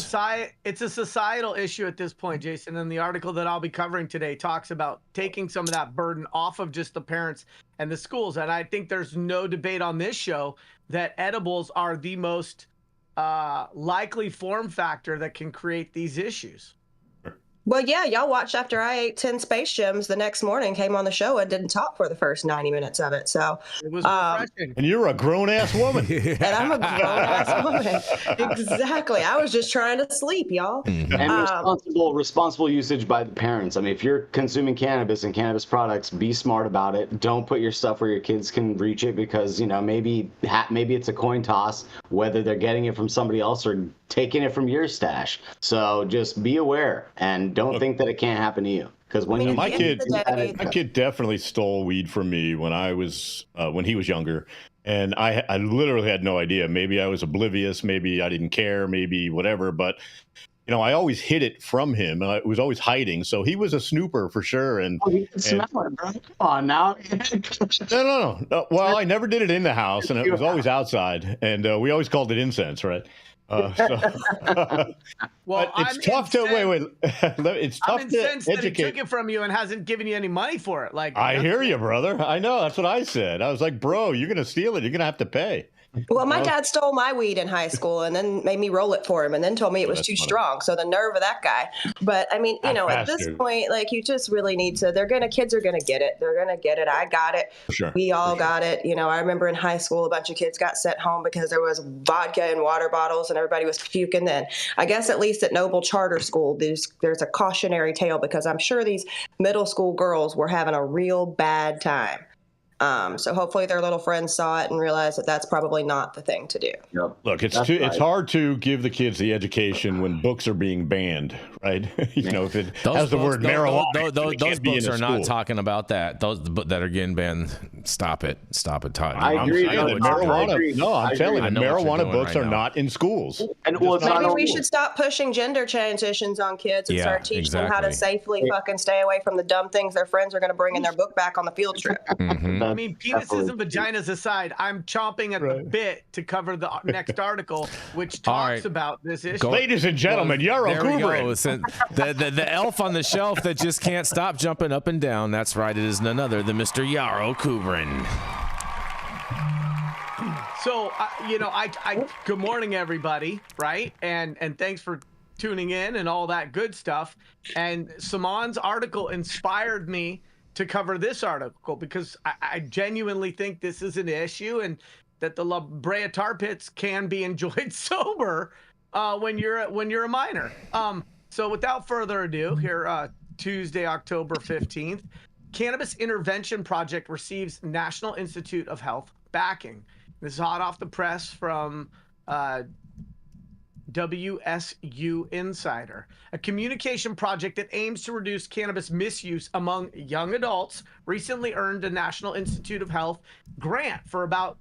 It's a societal issue at this point, Jason. And the article that I'll be covering today talks about taking some of that burden off of just the parents and the schools. And I think there's no debate on this show that edibles are the most likely form factor that can create these issues. Well, yeah, y'all watched after I ate 10 Space Gems the next morning, came on the show and didn't talk for the first 90 minutes of it. So it was refreshing. And you're a grown-ass woman. And I'm a grown-ass woman. Exactly. I was just trying to sleep, y'all. And responsible usage by the parents. I mean, if you're consuming cannabis and cannabis products, be smart about it. Don't put your stuff where your kids can reach it because, maybe it's a coin toss whether they're getting it from somebody else or taking it from your stash. So just be aware and don't think that it can't happen to you. Because my kid definitely stole weed from me when he was younger, and I literally had no idea. Maybe I was oblivious, maybe I didn't care, maybe whatever. But I always hid it from him. I was always hiding, so he was a snooper for sure. And you can smell it, bro. Come on now. No. Well, I never did it in the house, and it was always outside, and we always called it incense, right? Well, it's tough to wait. It's tough I'm to incensed that he educate. took it from you and hasn't given you any money for it. Like, I hear you, brother. I know. That's what I said. I was like, bro, you're gonna steal it. You're gonna have to pay. Well, my dad stole my weed in high school and then made me roll it for him and then told me it was too strong. So the nerve of that guy. But I mean, at this point, like, you just really need to, kids are going to get it. They're going to get it. I got it. Sure. We all got it. I remember in high school, a bunch of kids got sent home because there was vodka in water bottles and everybody was puking. Then I guess at least at Noble Charter School, there's a cautionary tale because I'm sure these middle school girls were having a real bad time. So hopefully their little friends saw it and realized that that's probably not the thing to do. Yep. Look, it's hard to give the kids the education when books are being banned, right? If it has the word marijuana. Those books are not talking about that. Those that are getting banned, stop it, Todd. I agree. I'm telling you, marijuana books are not in schools. And maybe we should stop pushing gender transitions on kids and start teaching them how to safely fucking stay away from the dumb things their friends are going to bring in their book back on the field trip. I mean, penises and vaginas aside, I'm chomping at the bit to cover the next article, which talks about this issue. Ladies and gentlemen, Yarrow Kubrin. The elf on the shelf that just can't stop jumping up and down. That's right. It is none other than Mr. Yarrow Kubrin. So, good morning, everybody, right? And thanks for tuning in and all that good stuff. And Saman's article inspired me to cover this article because I genuinely think this is an issue and that the La Brea Tar Pits can be enjoyed sober when you're a minor. So without further ado, here Tuesday, October 15th, Cannabis Intervention Project receives National Institute of Health backing. This is hot off the press from WSU Insider. A communication project that aims to reduce cannabis misuse among young adults recently earned a National Institute of Health grant for about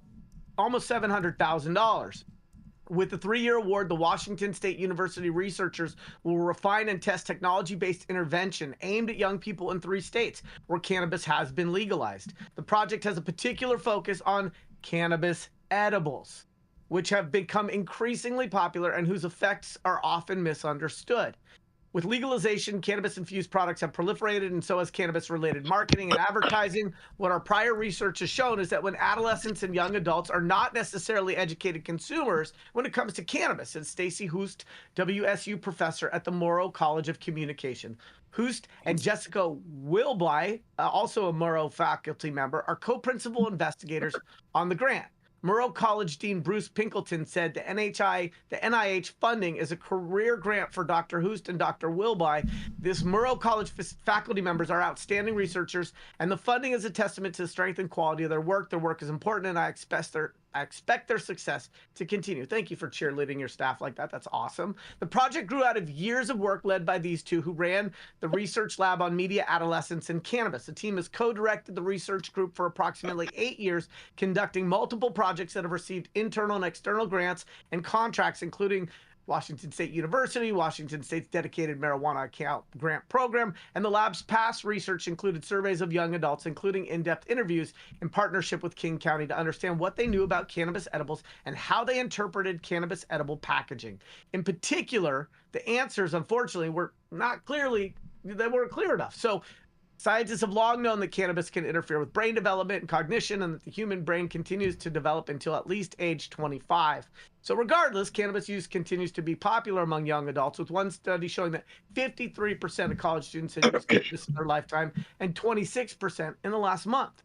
almost $700,000. With the 3-year award, the Washington State University researchers will refine and test technology-based intervention aimed at young people in 3 states where cannabis has been legalized. The project has a particular focus on cannabis edibles, which have become increasingly popular and whose effects are often misunderstood. With legalization, cannabis-infused products have proliferated, and so has cannabis-related marketing and advertising. What our prior research has shown is that when adolescents and young adults are not necessarily educated consumers when it comes to cannabis, says Stacy Hoost, WSU professor at the Morrow College of Communication. Hoost and Jessica Wilby, also a Morrow faculty member, are co-principal investigators on the grant. Morrow College Dean Bruce Pinkleton said the NIH funding is a career grant for Dr. Hoost and Dr. Wilby. This Morrow College faculty members are outstanding researchers, and the funding is a testament to the strength and quality of their work. Their work is important, and I expect their success to continue. Thank you for cheerleading your staff like that. That's awesome. The project grew out of years of work led by these two who ran the research lab on media, adolescence, and cannabis. The team has co-directed the research group for approximately 8 years, conducting multiple projects that have received internal and external grants and contracts, including Washington State University, Washington State's dedicated marijuana account grant program, and the lab's past research included surveys of young adults, including in-depth interviews in partnership with King County to understand what they knew about cannabis edibles and how they interpreted cannabis edible packaging. In particular, the answers, unfortunately, weren't clear enough. So scientists have long known that cannabis can interfere with brain development and cognition, and that the human brain continues to develop until at least age 25. So regardless, cannabis use continues to be popular among young adults, with one study showing that 53% of college students had used cannabis in their lifetime and 26% in the last month.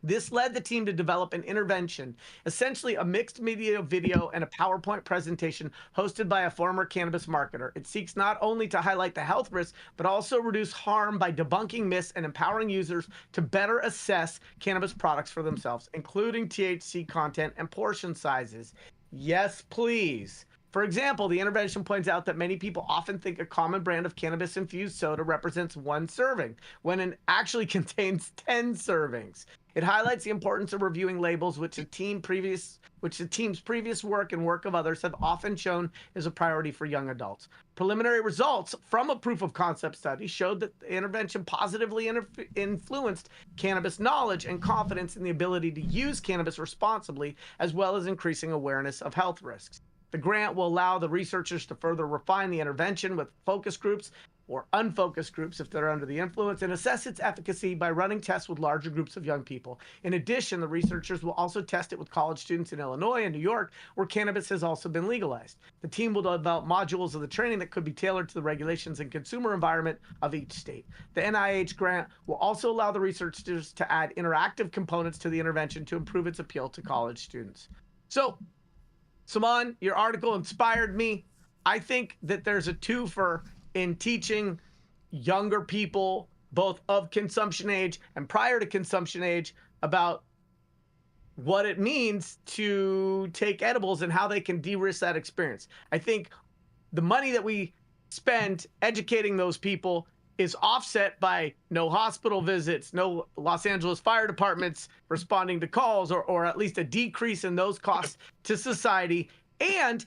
This led the team to develop an intervention, essentially a mixed media video and a PowerPoint presentation hosted by a former cannabis marketer. It seeks not only to highlight the health risks, but also reduce harm by debunking myths and empowering users to better assess cannabis products for themselves, including THC content and portion sizes. Yes, please. For example, the intervention points out that many people often think a common brand of cannabis-infused soda represents 1 serving, when it actually contains 10 servings. It highlights the importance of reviewing labels, which the team's previous work and work of others have often shown is a priority for young adults. Preliminary results from a proof of concept study showed that the intervention positively influenced cannabis knowledge and confidence in the ability to use cannabis responsibly, as well as increasing awareness of health risks. The grant will allow the researchers to further refine the intervention with focus groups or unfocused groups if they're under the influence, and assess its efficacy by running tests with larger groups of young people. In addition, the researchers will also test it with college students in Illinois and New York, where cannabis has also been legalized. The team will develop modules of the training that could be tailored to the regulations and consumer environment of each state. The NIH grant will also allow the researchers to add interactive components to the intervention to improve its appeal to college students. So, Saman, your article inspired me. I think that there's a twofer in teaching younger people, both of consumption age and prior to consumption age, about what it means to take edibles and how they can de-risk that experience. I think the money that we spend educating those people is offset by no hospital visits, no Los Angeles fire departments responding to calls, or at least a decrease in those costs to society. And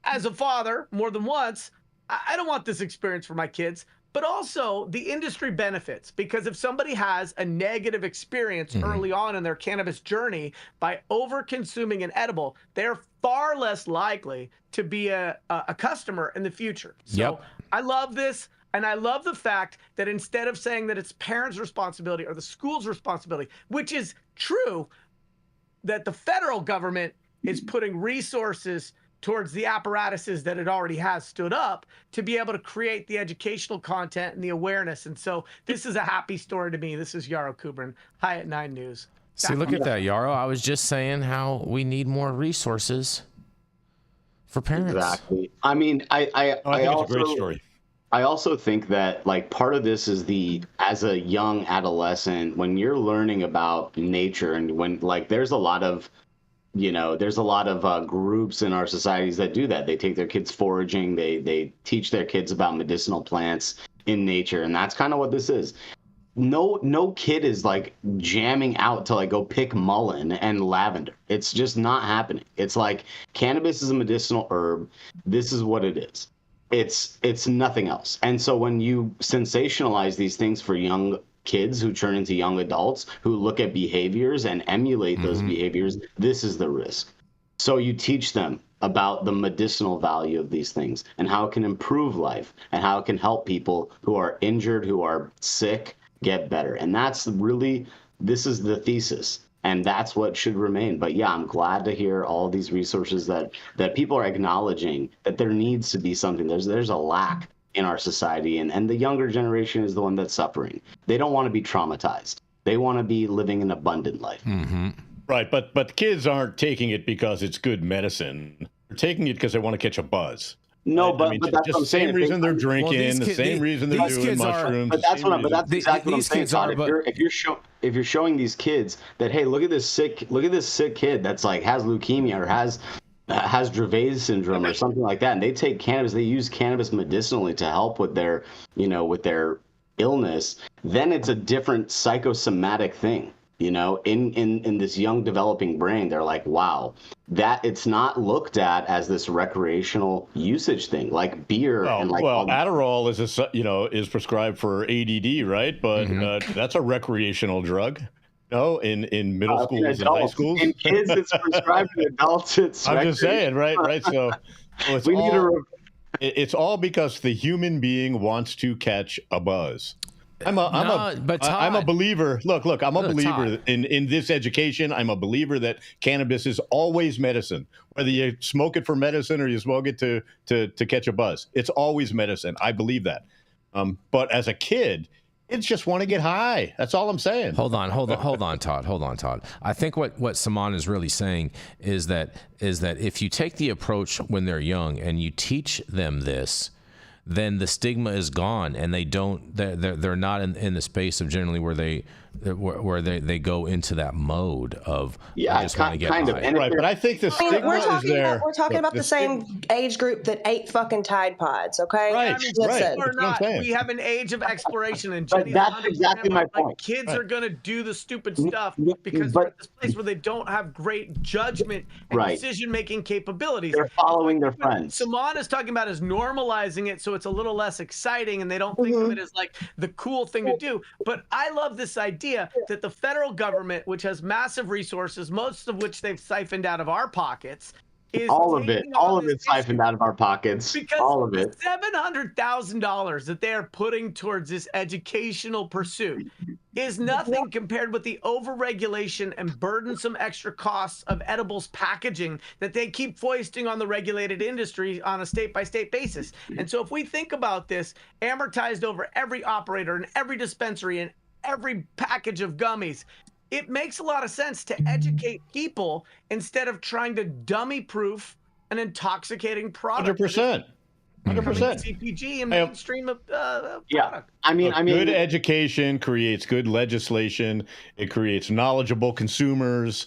as a father, more than once, I don't want this experience for my kids, but also the industry benefits, because if somebody has a negative experience early on in their cannabis journey by over-consuming an edible, they're far less likely to be a customer in the future. So I love this. And I love the fact that instead of saying that it's parents' responsibility or the school's responsibility, which is true, that the federal government is putting resources towards the apparatuses that it already has stood up to be able to create the educational content and the awareness. And so this is a happy story to me. This is Yarrow Kubrin, High at 9 News. See, look at that, Yarrow. I was just saying how we need more resources for parents. Exactly. I mean, I think also, it's a great story. I also think that like part of this is as a young adolescent, when you're learning about nature and when like there's a lot of groups in our societies that do that. They take their kids foraging. They teach their kids about medicinal plants in nature, and that's kind of what this is. No kid is like jamming out to like go pick mullein and lavender. It's just not happening. It's like cannabis is a medicinal herb. This is what it is. It's nothing else. And so when you sensationalize these things for young kids who turn into young adults who look at behaviors and emulate those behaviors, this is the risk. So you teach them about the medicinal value of these things and how it can improve life and how it can help people who are injured, who are sick, get better. And this is the thesis, and that's what should remain. But yeah, I'm glad to hear all these resources that people are acknowledging that there needs to be something. There's a lack in our society, and the younger generation is the one that's suffering. They don't want to be traumatized. They want to be living an abundant life. Right, but kids aren't taking it because it's good medicine. They're taking it because they want to catch a buzz. No, but that's what I'm saying. The same reason they're drinking, the same reason they're doing mushrooms. But that's exactly what I'm saying, Todd. If you're showing these kids that, hey, look at this sick kid that's like has leukemia or has Dravet syndrome or something like that, and they take cannabis, they use cannabis medicinally to help with their illness, then it's a different psychosomatic thing. In this young developing brain, they're like, wow, that it's not looked at as this recreational usage thing like beer and like. Well, Adderall is prescribed for ADD, right? But that's a recreational drug. In middle schools and high schools. In kids, it's prescribed. In adults, it's. I'm just saying, right? So it's all because the human being wants to catch a buzz. I'm a believer. Look, I'm a believer in this education. I'm a believer that cannabis is always medicine. Whether you smoke it for medicine or you smoke it to catch a buzz, it's always medicine. I believe that. But as a kid, kids just want to get high. That's all I'm saying. Hold on, Todd. I think what Saman is really saying is that if you take the approach when they're young and you teach them this, then the stigma is gone, and they're not in the space of generally where they go into that mode of I just want to get high. Right, but I think the stigma is there. We're talking about the same age group that ate fucking Tide Pods, okay? Right, Listen. We're not. We have an age of exploration, and Jenny, that's exactly my point. Like, kids are gonna do the stupid stuff because they're at this place where they don't have great judgment and decision-making capabilities. They're following their friends. Saman is talking about is normalizing it so it's a little less exciting, and they don't think of it as like the cool thing to do. But I love this idea that the federal government, which has massive resources, most of which they've siphoned out of our pockets, is all of it siphoned out of our pockets. Because all of it. $700,000 that they are putting towards this educational pursuit is nothing compared with the overregulation and burdensome extra costs of edibles packaging that they keep foisting on the regulated industry on a state-by-state basis. And so if we think about this amortized over every operator and every dispensary and every package of gummies, it makes a lot of sense to educate people instead of trying to dummy-proof an intoxicating product. 100%. 100%. CPG and mainstream product. I mean, good education creates good legislation. It creates knowledgeable consumers.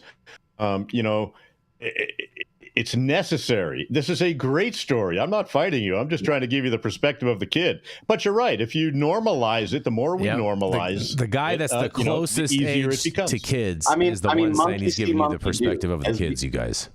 It's necessary. This is a great story. I'm not fighting you. I'm just trying to give you the perspective of the kid. But you're right. If you normalize it, the more we normalize the guy that's the closest the easier age it becomes. to kids is the one saying he's giving you the perspective of the kids, you guys.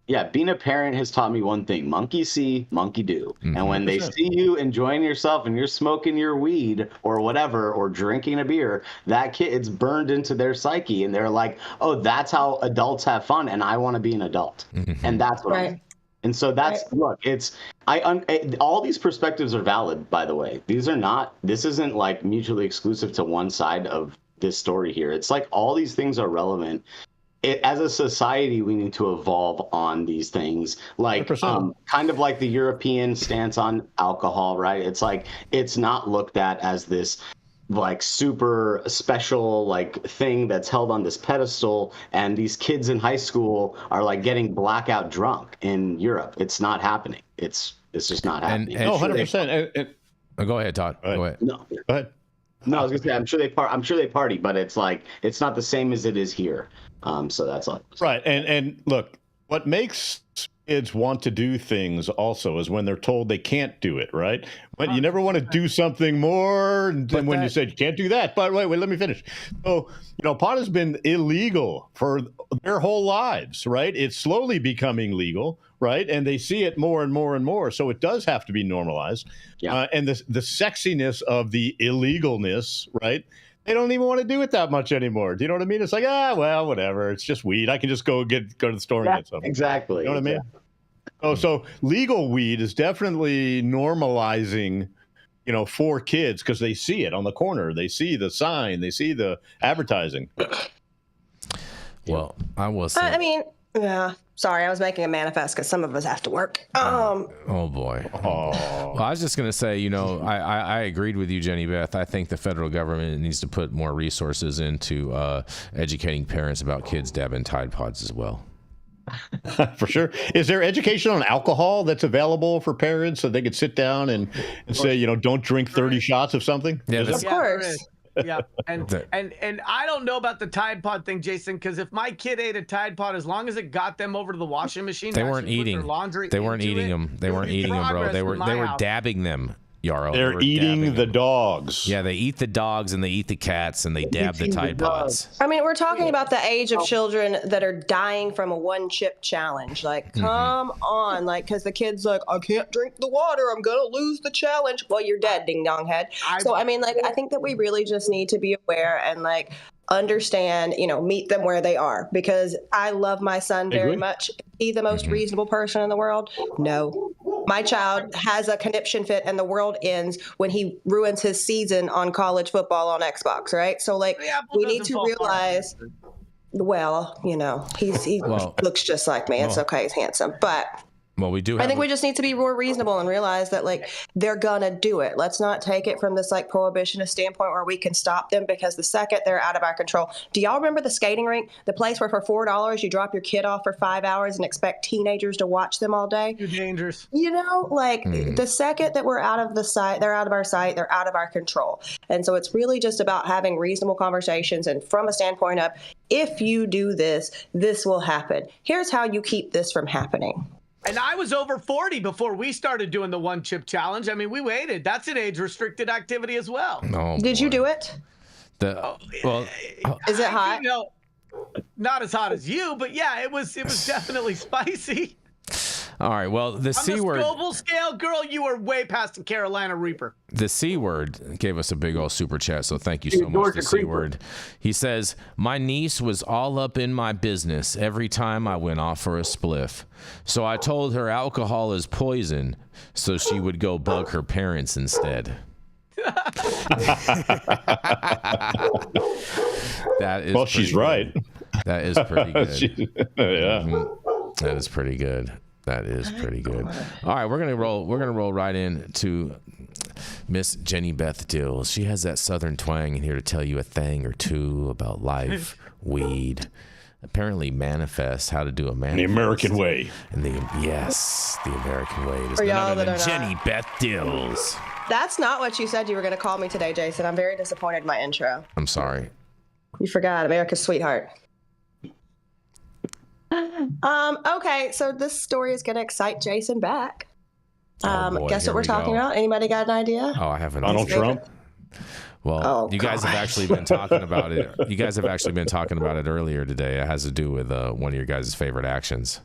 Yeah, being a parent has taught me one thing: monkey see, monkey do. And when they see you enjoying yourself and you're smoking your weed or whatever, or drinking a beer, that kid's burned into their psyche, and they're like, "Oh, that's how adults have fun, and I want to be an adult." And that's what I'm. And so that's look. It's all these perspectives are valid, by the way. This isn't like mutually exclusive to one side of this story here. It's like all these things are relevant. As a society, we need to evolve on these things, like kind of like the European stance on alcohol, right? It's like it's not looked at as this like super special like thing that's held on this pedestal, and these kids in high school are like getting blackout drunk in Europe. It's not happening. It's just not happening. No, 100%. Go ahead, Todd. Go ahead. No, Go ahead. no, I was gonna say I'm sure they party, but it's like it's not the same as it is here. So that's all. Right. And look, what makes kids want to do things also is when they're told they can't do it, right? But you never want to do something more than when you said you can't do that. But wait, let me finish. So, pot has been illegal for their whole lives, right? It's slowly becoming legal, right? And they see it more and more and more. So it does have to be normalized. Yeah. And the sexiness of the illegalness, right? They don't even want to do it that much anymore. Do you know what I mean? It's like, well, whatever. It's just weed. I can just go to the store and get something. Exactly. You know what I mean? So legal weed is definitely normalizing, for kids because they see it on the corner. They see the sign. They see the advertising. Well, I will say. I mean, yeah. Sorry, I was making a manifest because some of us have to work. Oh boy. Well, I was just gonna say, I agreed with you, Jenny Beth. I think the federal government needs to put more resources into educating parents about kids dabbing Tide Pods as well. For sure. Is there education on alcohol that's available for parents so they could sit down and say, don't drink 30 shots of something? Yeah, of course. Yeah, and I don't know about the Tide Pod thing, Jason, because if my kid ate a Tide Pod, as long as it got them over to the washing machine, they weren't eating laundry. They weren't eating them. They weren't eating them, bro. They were dabbing them. Yarrow. They're eating the dogs. Yeah, they eat the dogs and they eat the cats and they dab the Tide Pods. I mean, we're talking about the age of children that are dying from a one-chip challenge. Like, come on. Like, because the kid's like, I can't drink the water. I'm going to lose the challenge. Well, you're dead, ding-dong head. So, I mean, like, I think that we really just need to be aware and, like, understand, meet them where they are, because I love my son very much. Is he the most reasonable person in the world? No. My child has a conniption fit and the world ends when he ruins his season on college football on Xbox, right? So, like, we need to realize, well, he looks just like me. It's okay. He's handsome. But well, we do. I think we just need to be more reasonable and realize that, like, they're gonna do it. Let's not take it from this, like, prohibitionist standpoint where we can stop them, because the second they're out of our control. Do y'all remember the skating rink, the place where for $4 you drop your kid off for 5 hours and expect teenagers to watch them all day? You're dangerous. The second that we're out of the sight, they're out of our sight, they're out of our control. And so it's really just about having reasonable conversations, and from a standpoint of, if you do this, this will happen. Here's how you keep this from happening. And I was over 40 before we started doing the one chip challenge. I mean, we waited. That's an age restricted activity as well. Oh, did you do it? Is it hot? Not as hot as you, but yeah, it was definitely spicy. All right. Well, the C word. On the Scoville scale, girl, you were way past the Carolina Reaper. The C word gave us a big old super chat, so thank you so much. The C word. He says, my niece was all up in my business every time I went off for a spliff. So I told her alcohol is poison, so she would go bug her parents instead. That is. Well, she's right. That is pretty good. Yeah. That is pretty good. That is pretty good. All right, we're gonna roll right into Miss Jenny Beth Dills. She has that Southern twang in here to tell you a thing or two about life, weed. Apparently, manifest how to do a manifest. The American way. And the American way. It is For y'all none other that than are Jenny Beth Dills. That's not what you said you were going to call me today, Jason. I'm very disappointed in my intro. I'm sorry. You forgot America's sweetheart. Okay, so this story is going to excite Jason back. Boy, guess what we're talking about? Anybody got an idea? Oh, I have an Donald idea. Trump. Well, you guys have actually been talking about it. You guys have actually been talking about it earlier today. It has to do with one of your guys' favorite actions.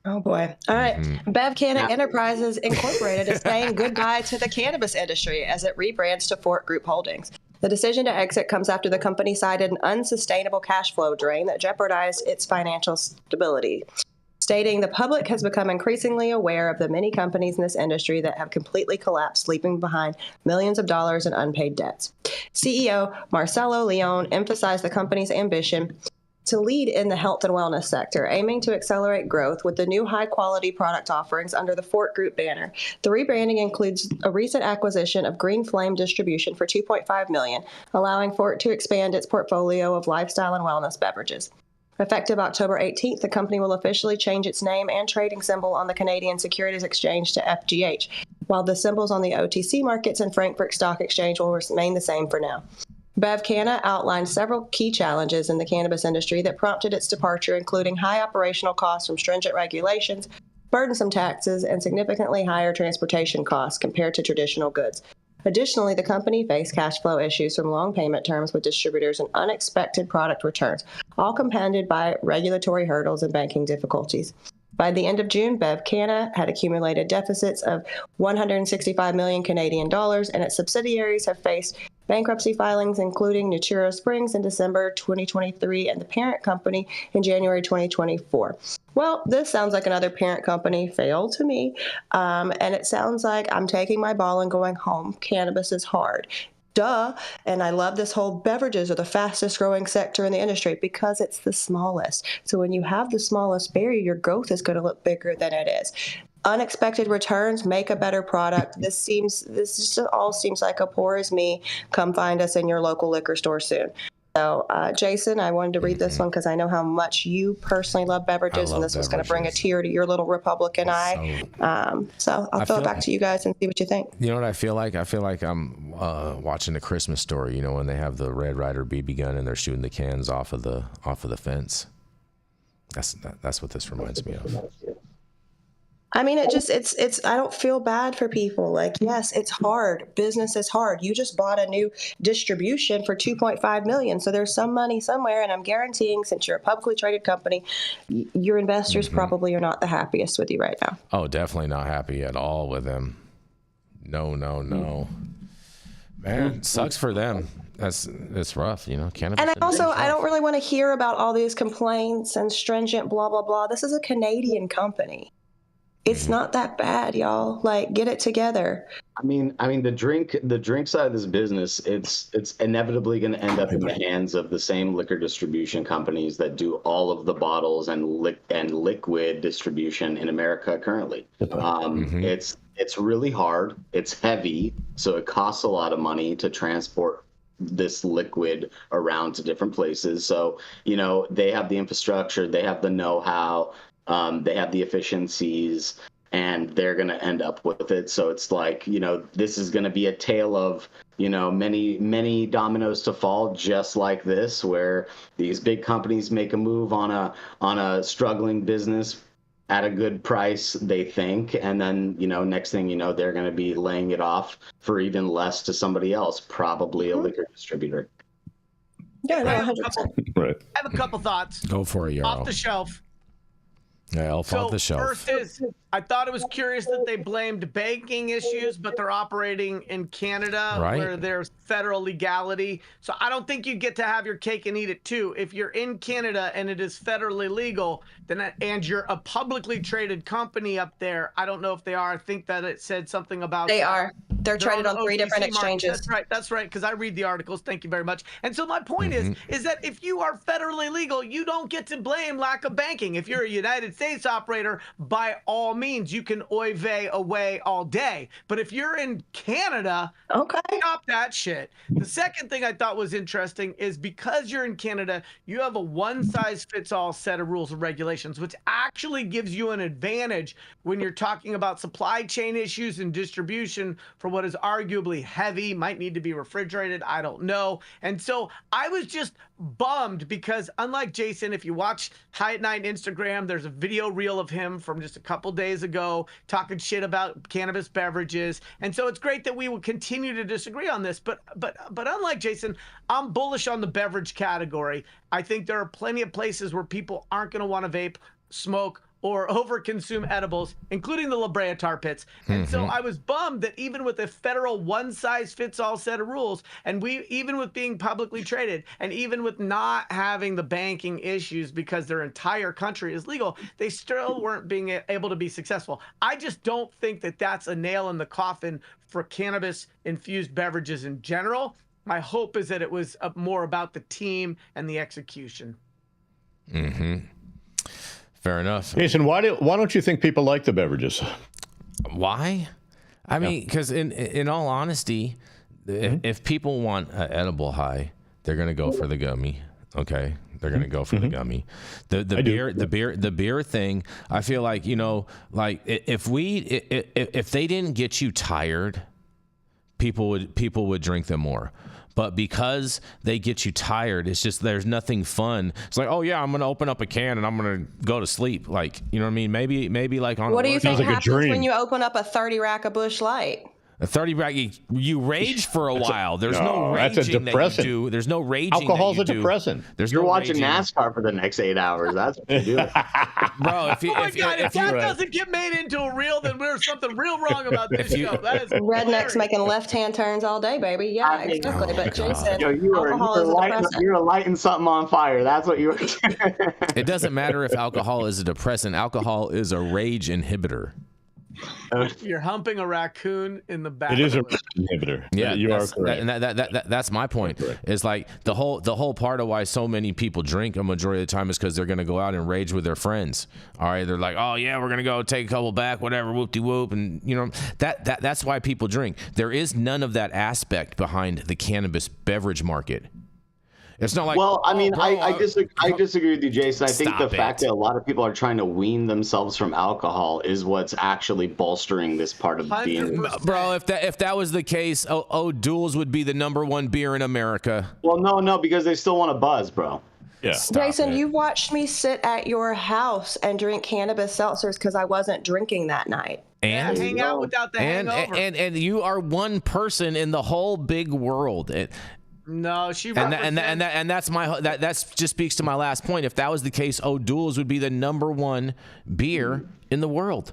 Oh, boy. All right. Bev Canning Enterprises Incorporated is saying goodbye to the cannabis industry as it rebrands to Fort Group Holdings. The decision to exit comes after the company cited an unsustainable cash flow drain that jeopardized its financial stability, stating the public has become increasingly aware of the many companies in this industry that have completely collapsed, leaving behind millions of dollars in unpaid debts. CEO Marcelo Leon emphasized the company's ambition to lead in the health and wellness sector, aiming to accelerate growth with the new high-quality product offerings under the Fort Group banner. The rebranding includes a recent acquisition of Green Flame Distribution for $2.5 million, allowing Fort to expand its portfolio of lifestyle and wellness beverages. Effective October 18th, the company will officially change its name and trading symbol on the Canadian Securities Exchange to FGH, while the symbols on the OTC markets and Frankfurt Stock Exchange will remain the same for now. Bev Canna outlined several key challenges in the cannabis industry that prompted its departure, including high operational costs from stringent regulations, burdensome taxes, and significantly higher transportation costs compared to traditional goods. Additionally, the company faced cash flow issues from long payment terms with distributors and unexpected product returns, all compounded by regulatory hurdles and banking difficulties. By the end of June, Bev Canna had accumulated deficits of 165 million Canadian dollars, and its subsidiaries have faced bankruptcy filings, including Natura Springs in December 2023 and the parent company in January 2024. Well, this sounds like another parent company fail to me, and it sounds like I'm taking my ball and going home. Cannabis is hard. Duh. And I love this whole beverages are the fastest growing sector in the industry because it's the smallest. So when you have the smallest barrier, your growth is going to look bigger than it is. Unexpected returns make a better product. This just all seems like a poor as me. Come find us in your local liquor store soon. So, Jason, I wanted to read this one because I know how much you personally love beverages, and this was going to bring a tear to your little Republican eye. So I'll throw it back to you guys and see what you think. You know what I feel like? I feel like I'm watching a Christmas Story. You know, when they have the Red Ryder BB gun and they're shooting the cans off of the fence. That's what this reminds me of. I mean, it's, I don't feel bad for people. Like, yes, it's hard. Business is hard. You just bought a new distribution for $2.5 million. So there's some money somewhere. And I'm guaranteeing, since you're a publicly traded company, your investors probably are not the happiest with you right now. Oh, definitely not happy at all with them. No. Man, it sucks for them. It's rough, you know. Cannabis. And I don't really want to hear about all these complaints and stringent blah, blah, blah. This is a Canadian company. It's not that bad, y'all. Like, get it together. I mean, the drink side of this business, it's inevitably going to end up in the hands of the same liquor distribution companies that do all of the bottles and liquid distribution in America currently. It's really hard. It's heavy, so it costs a lot of money to transport this liquid around to different places. So, you know, they have the infrastructure, they have the know-how. They have the efficiencies, and they're going to end up with it. So it's like, you know, this is going to be a tale of, you know, many dominoes to fall, just like this, where these big companies make a move on a struggling business at a good price, they think, and then, you know, next thing you know, they're going to be laying it off for even less to somebody else, probably a liquor distributor. Yeah, no, 100%. I have a couple thoughts. Go for it, Yarrow. Off the shelf. Yeah, off the shelf. First is, I thought it was curious that they blamed banking issues, but they're operating in Canada where there's federal legality. So I don't think you get to have your cake and eat it too. If you're in Canada and it is federally legal, and you're a publicly traded company up there, I don't know if they are. I think that it said something about they are. They're traded on 3 different exchanges. That's right. Because I read the articles. Thank you very much. And so my point is that if you are federally legal, you don't get to blame lack of banking. If you're a United States operator, by all means, you can oy vey away all day. But if you're in Canada, stop that shit. The second thing I thought was interesting is because you're in Canada, you have a one-size-fits-all set of rules and regulations, which actually gives you an advantage when you're talking about supply chain issues and distribution for what is arguably heavy, might need to be refrigerated, I don't know. And so I was just bummed because unlike Jason, if you watch High at Night Instagram, there's a video reel of him from just a couple days ago talking shit about cannabis beverages. And so it's great that we will continue to disagree on this, but unlike Jason, I'm bullish on the beverage category. I think there are plenty of places where people aren't going to want to vape, smoke, or overconsume edibles, including the La Brea tar pits. And so I was bummed that even with a federal one-size-fits-all set of rules, and even with being publicly traded, and even with not having the banking issues because their entire country is legal, they still weren't being able to be successful. I just don't think that that's a nail in the coffin for cannabis-infused beverages in general. My hope is that it was more about the team and the execution. Fair enough. Jason, why don't you think people like the beverages? Why? I mean, because in all honesty, if people want an edible high, they're gonna go for the gummy. Okay, they're gonna go for the gummy. The beer thing. I feel like, you know, like if they didn't get you tired, people would drink them more. But because they get you tired, it's just there's nothing fun. It's like, oh yeah, I'm gonna open up a can and I'm gonna go to sleep. Like, you know what I mean? Maybe like on. What do you think happens when you open up a 30 rack of Busch Light? A 30 rack, you rage for a while. There's no raging that's a depressant. that you do. There's no raging. Alcohol's that you a depressant. You're watching NASCAR for the next 8 hours. That's what you do. Bro, if that doesn't get made into a reel, then there's something real wrong about this show. That is rednecks making left-hand turns all day, baby. Yeah, exactly. But Jason, alcohol is a depressant. You're lighting something on fire. That's what you were doing. It doesn't matter if alcohol is a depressant. Alcohol is a rage inhibitor. You're humping a raccoon in the back. It is a inhibitor. Yeah, you are correct. That's my point. Is like the whole part of why so many people drink a majority of the time is because they're going to go out and rage with their friends. All right, they're like, oh yeah, we're going to go take a couple back, whatever, whoop-de-whoop, and you know that's why people drink. There is none of that aspect behind the cannabis beverage market. It's not like. Well, I mean, I disagree with you, Jason. I think the fact that a lot of people are trying to wean themselves from alcohol is what's actually bolstering this part of the industry. Bro, if that was the case, Dills would be the #1 beer in America. Well, no, because they still want to buzz, bro. Yeah. Jason, you watched me sit at your house and drink cannabis seltzers because I wasn't drinking that night. And hang out without the hangover. And you are one person in the whole big world. No, she and that's that's just speaks to my last point. If that was the case, Dills would be the #1 beer in the world.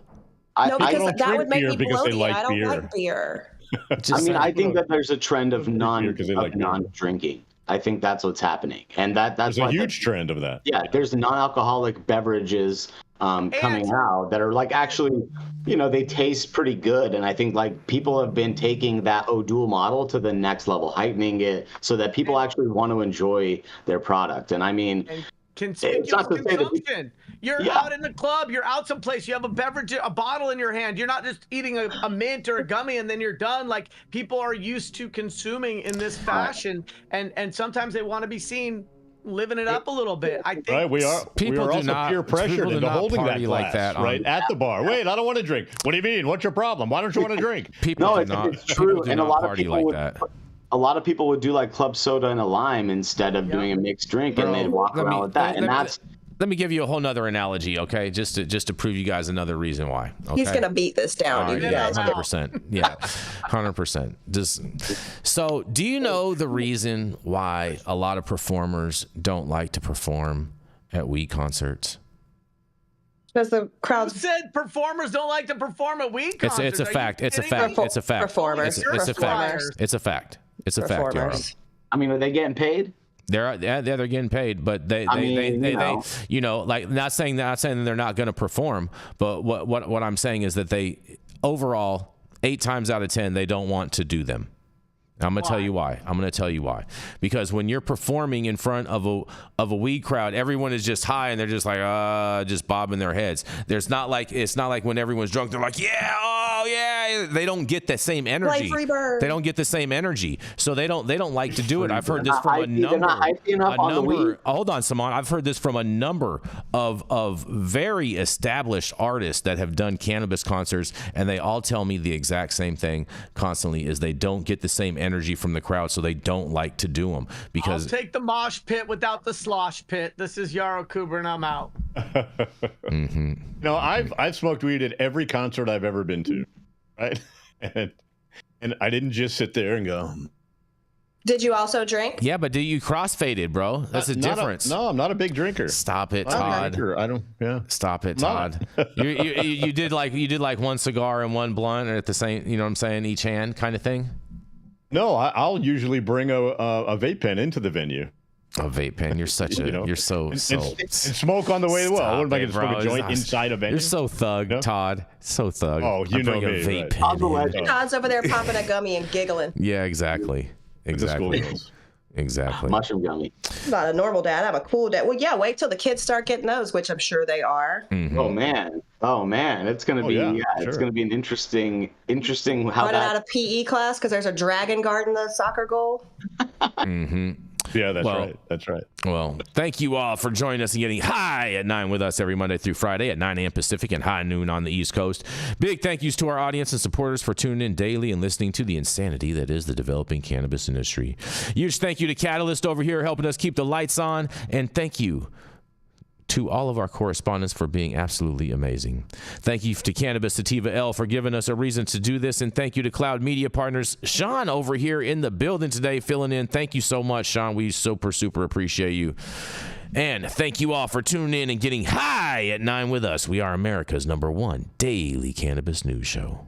No, because that would make me bloated. I don't like beer. I think that there's a trend of non-drinking. I think that's what's happening, and that's a huge trend of that. Yeah, there's non-alcoholic beverages coming out that are like actually, you know, they taste pretty good, and I think like people have been taking that O'Doul model to the next level, heightening it so that people actually want to enjoy their product. And I mean, conspicuous consumption. You're out in the club, you're out someplace, you have a beverage, a bottle in your hand. You're not just eating a mint or a gummy and then you're done. Like, people are used to consuming in this fashion, and sometimes they want to be seen living it up a little bit. I think we are also peer pressured into holding that glass like that right at the bar. Wait, I don't want to drink. What do you mean? What's your problem? Why don't you want to drink? It's true, and a lot of people would. A lot of people would do like club soda and a lime instead of doing a mixed drink, and they'd walk around with that. And that's. Let me give you a whole nother analogy, okay? Just to prove you guys another reason why. Okay? He's gonna beat this down, you guys. 100%. Yeah, 100%. So, do you know the reason why a lot of performers don't like to perform at weed concerts? Because the crowd said performers don't like to perform at weed concerts. It's a fact. It's a fact. It's a fact. Performers. It's a fact. It's a fact. It's a fact, Yarrow. I mean, are they getting paid? They're getting paid, but they you know, like not saying that they're not going to perform, but what I'm saying is that they overall 8 times out of 10 they don't want to do them. I'm going to tell you why. I'm going to tell you why. Because when you're performing in front of a weed crowd, everyone is just high and they're just like just bobbing their heads. It's not like when everyone's drunk, they're like, yeah, oh yeah. They don't get the same energy. They don't get the same energy. So they don't like to do it. I've heard this from a number. Hold on, Saman. I've heard this from a number of very established artists that have done cannabis concerts, and they all tell me the exact same thing constantly: is they don't get the same energy from the crowd, so they don't like to do them. Because I'll take the mosh pit without the slosh pit. This is Yarrow Kubrin. I'm out. Mm-hmm. No, I've smoked weed at every concert I've ever been to, right? And I didn't just sit there and go. Did you also drink? Yeah, but you cross-faded, bro. That's the difference. No, I'm not a big drinker. Stop it, Todd. I don't. Yeah. Stop it, Todd. you did like one cigar and one blunt at the same. You know what I'm saying? Each hand, kind of thing. No, I'll usually bring a vape pen into the venue. A vape pen? You're such a you're so and smoke on the way. Well, what am I going to smoke a joint inside a venue? You're so thug, no? Todd. So thug. Oh, you know me. A vape pen. Todd's over there popping a gummy and giggling. Yeah, exactly. Exactly. Mushroom gummy. I'm not a normal dad. I'm a cool dad. Well, yeah, wait till the kids start getting those, which I'm sure they are. Mm-hmm. Oh man, it's gonna be it's gonna be an interesting how running out of PE class because there's a dragon guard in the soccer goal. Mm-hmm. Yeah, that's right. Well, thank you all for joining us and getting high at 9 with us every Monday through Friday at 9 a.m. Pacific and high noon on the East Coast. Big thank yous to our audience and supporters for tuning in daily and listening to the insanity that is the developing cannabis industry. Huge thank you to Catalyst over here helping us keep the lights on, and thank you to all of our correspondents for being absolutely amazing. Thank you to Cannabis Sativa L for giving us a reason to do this, and thank you to Cloud Media Partners. Sean over here in the building today filling in. Thank you so much, Sean. We super appreciate you. And thank you all for tuning in and getting high at 9 with us. We are America's #1 daily cannabis news show.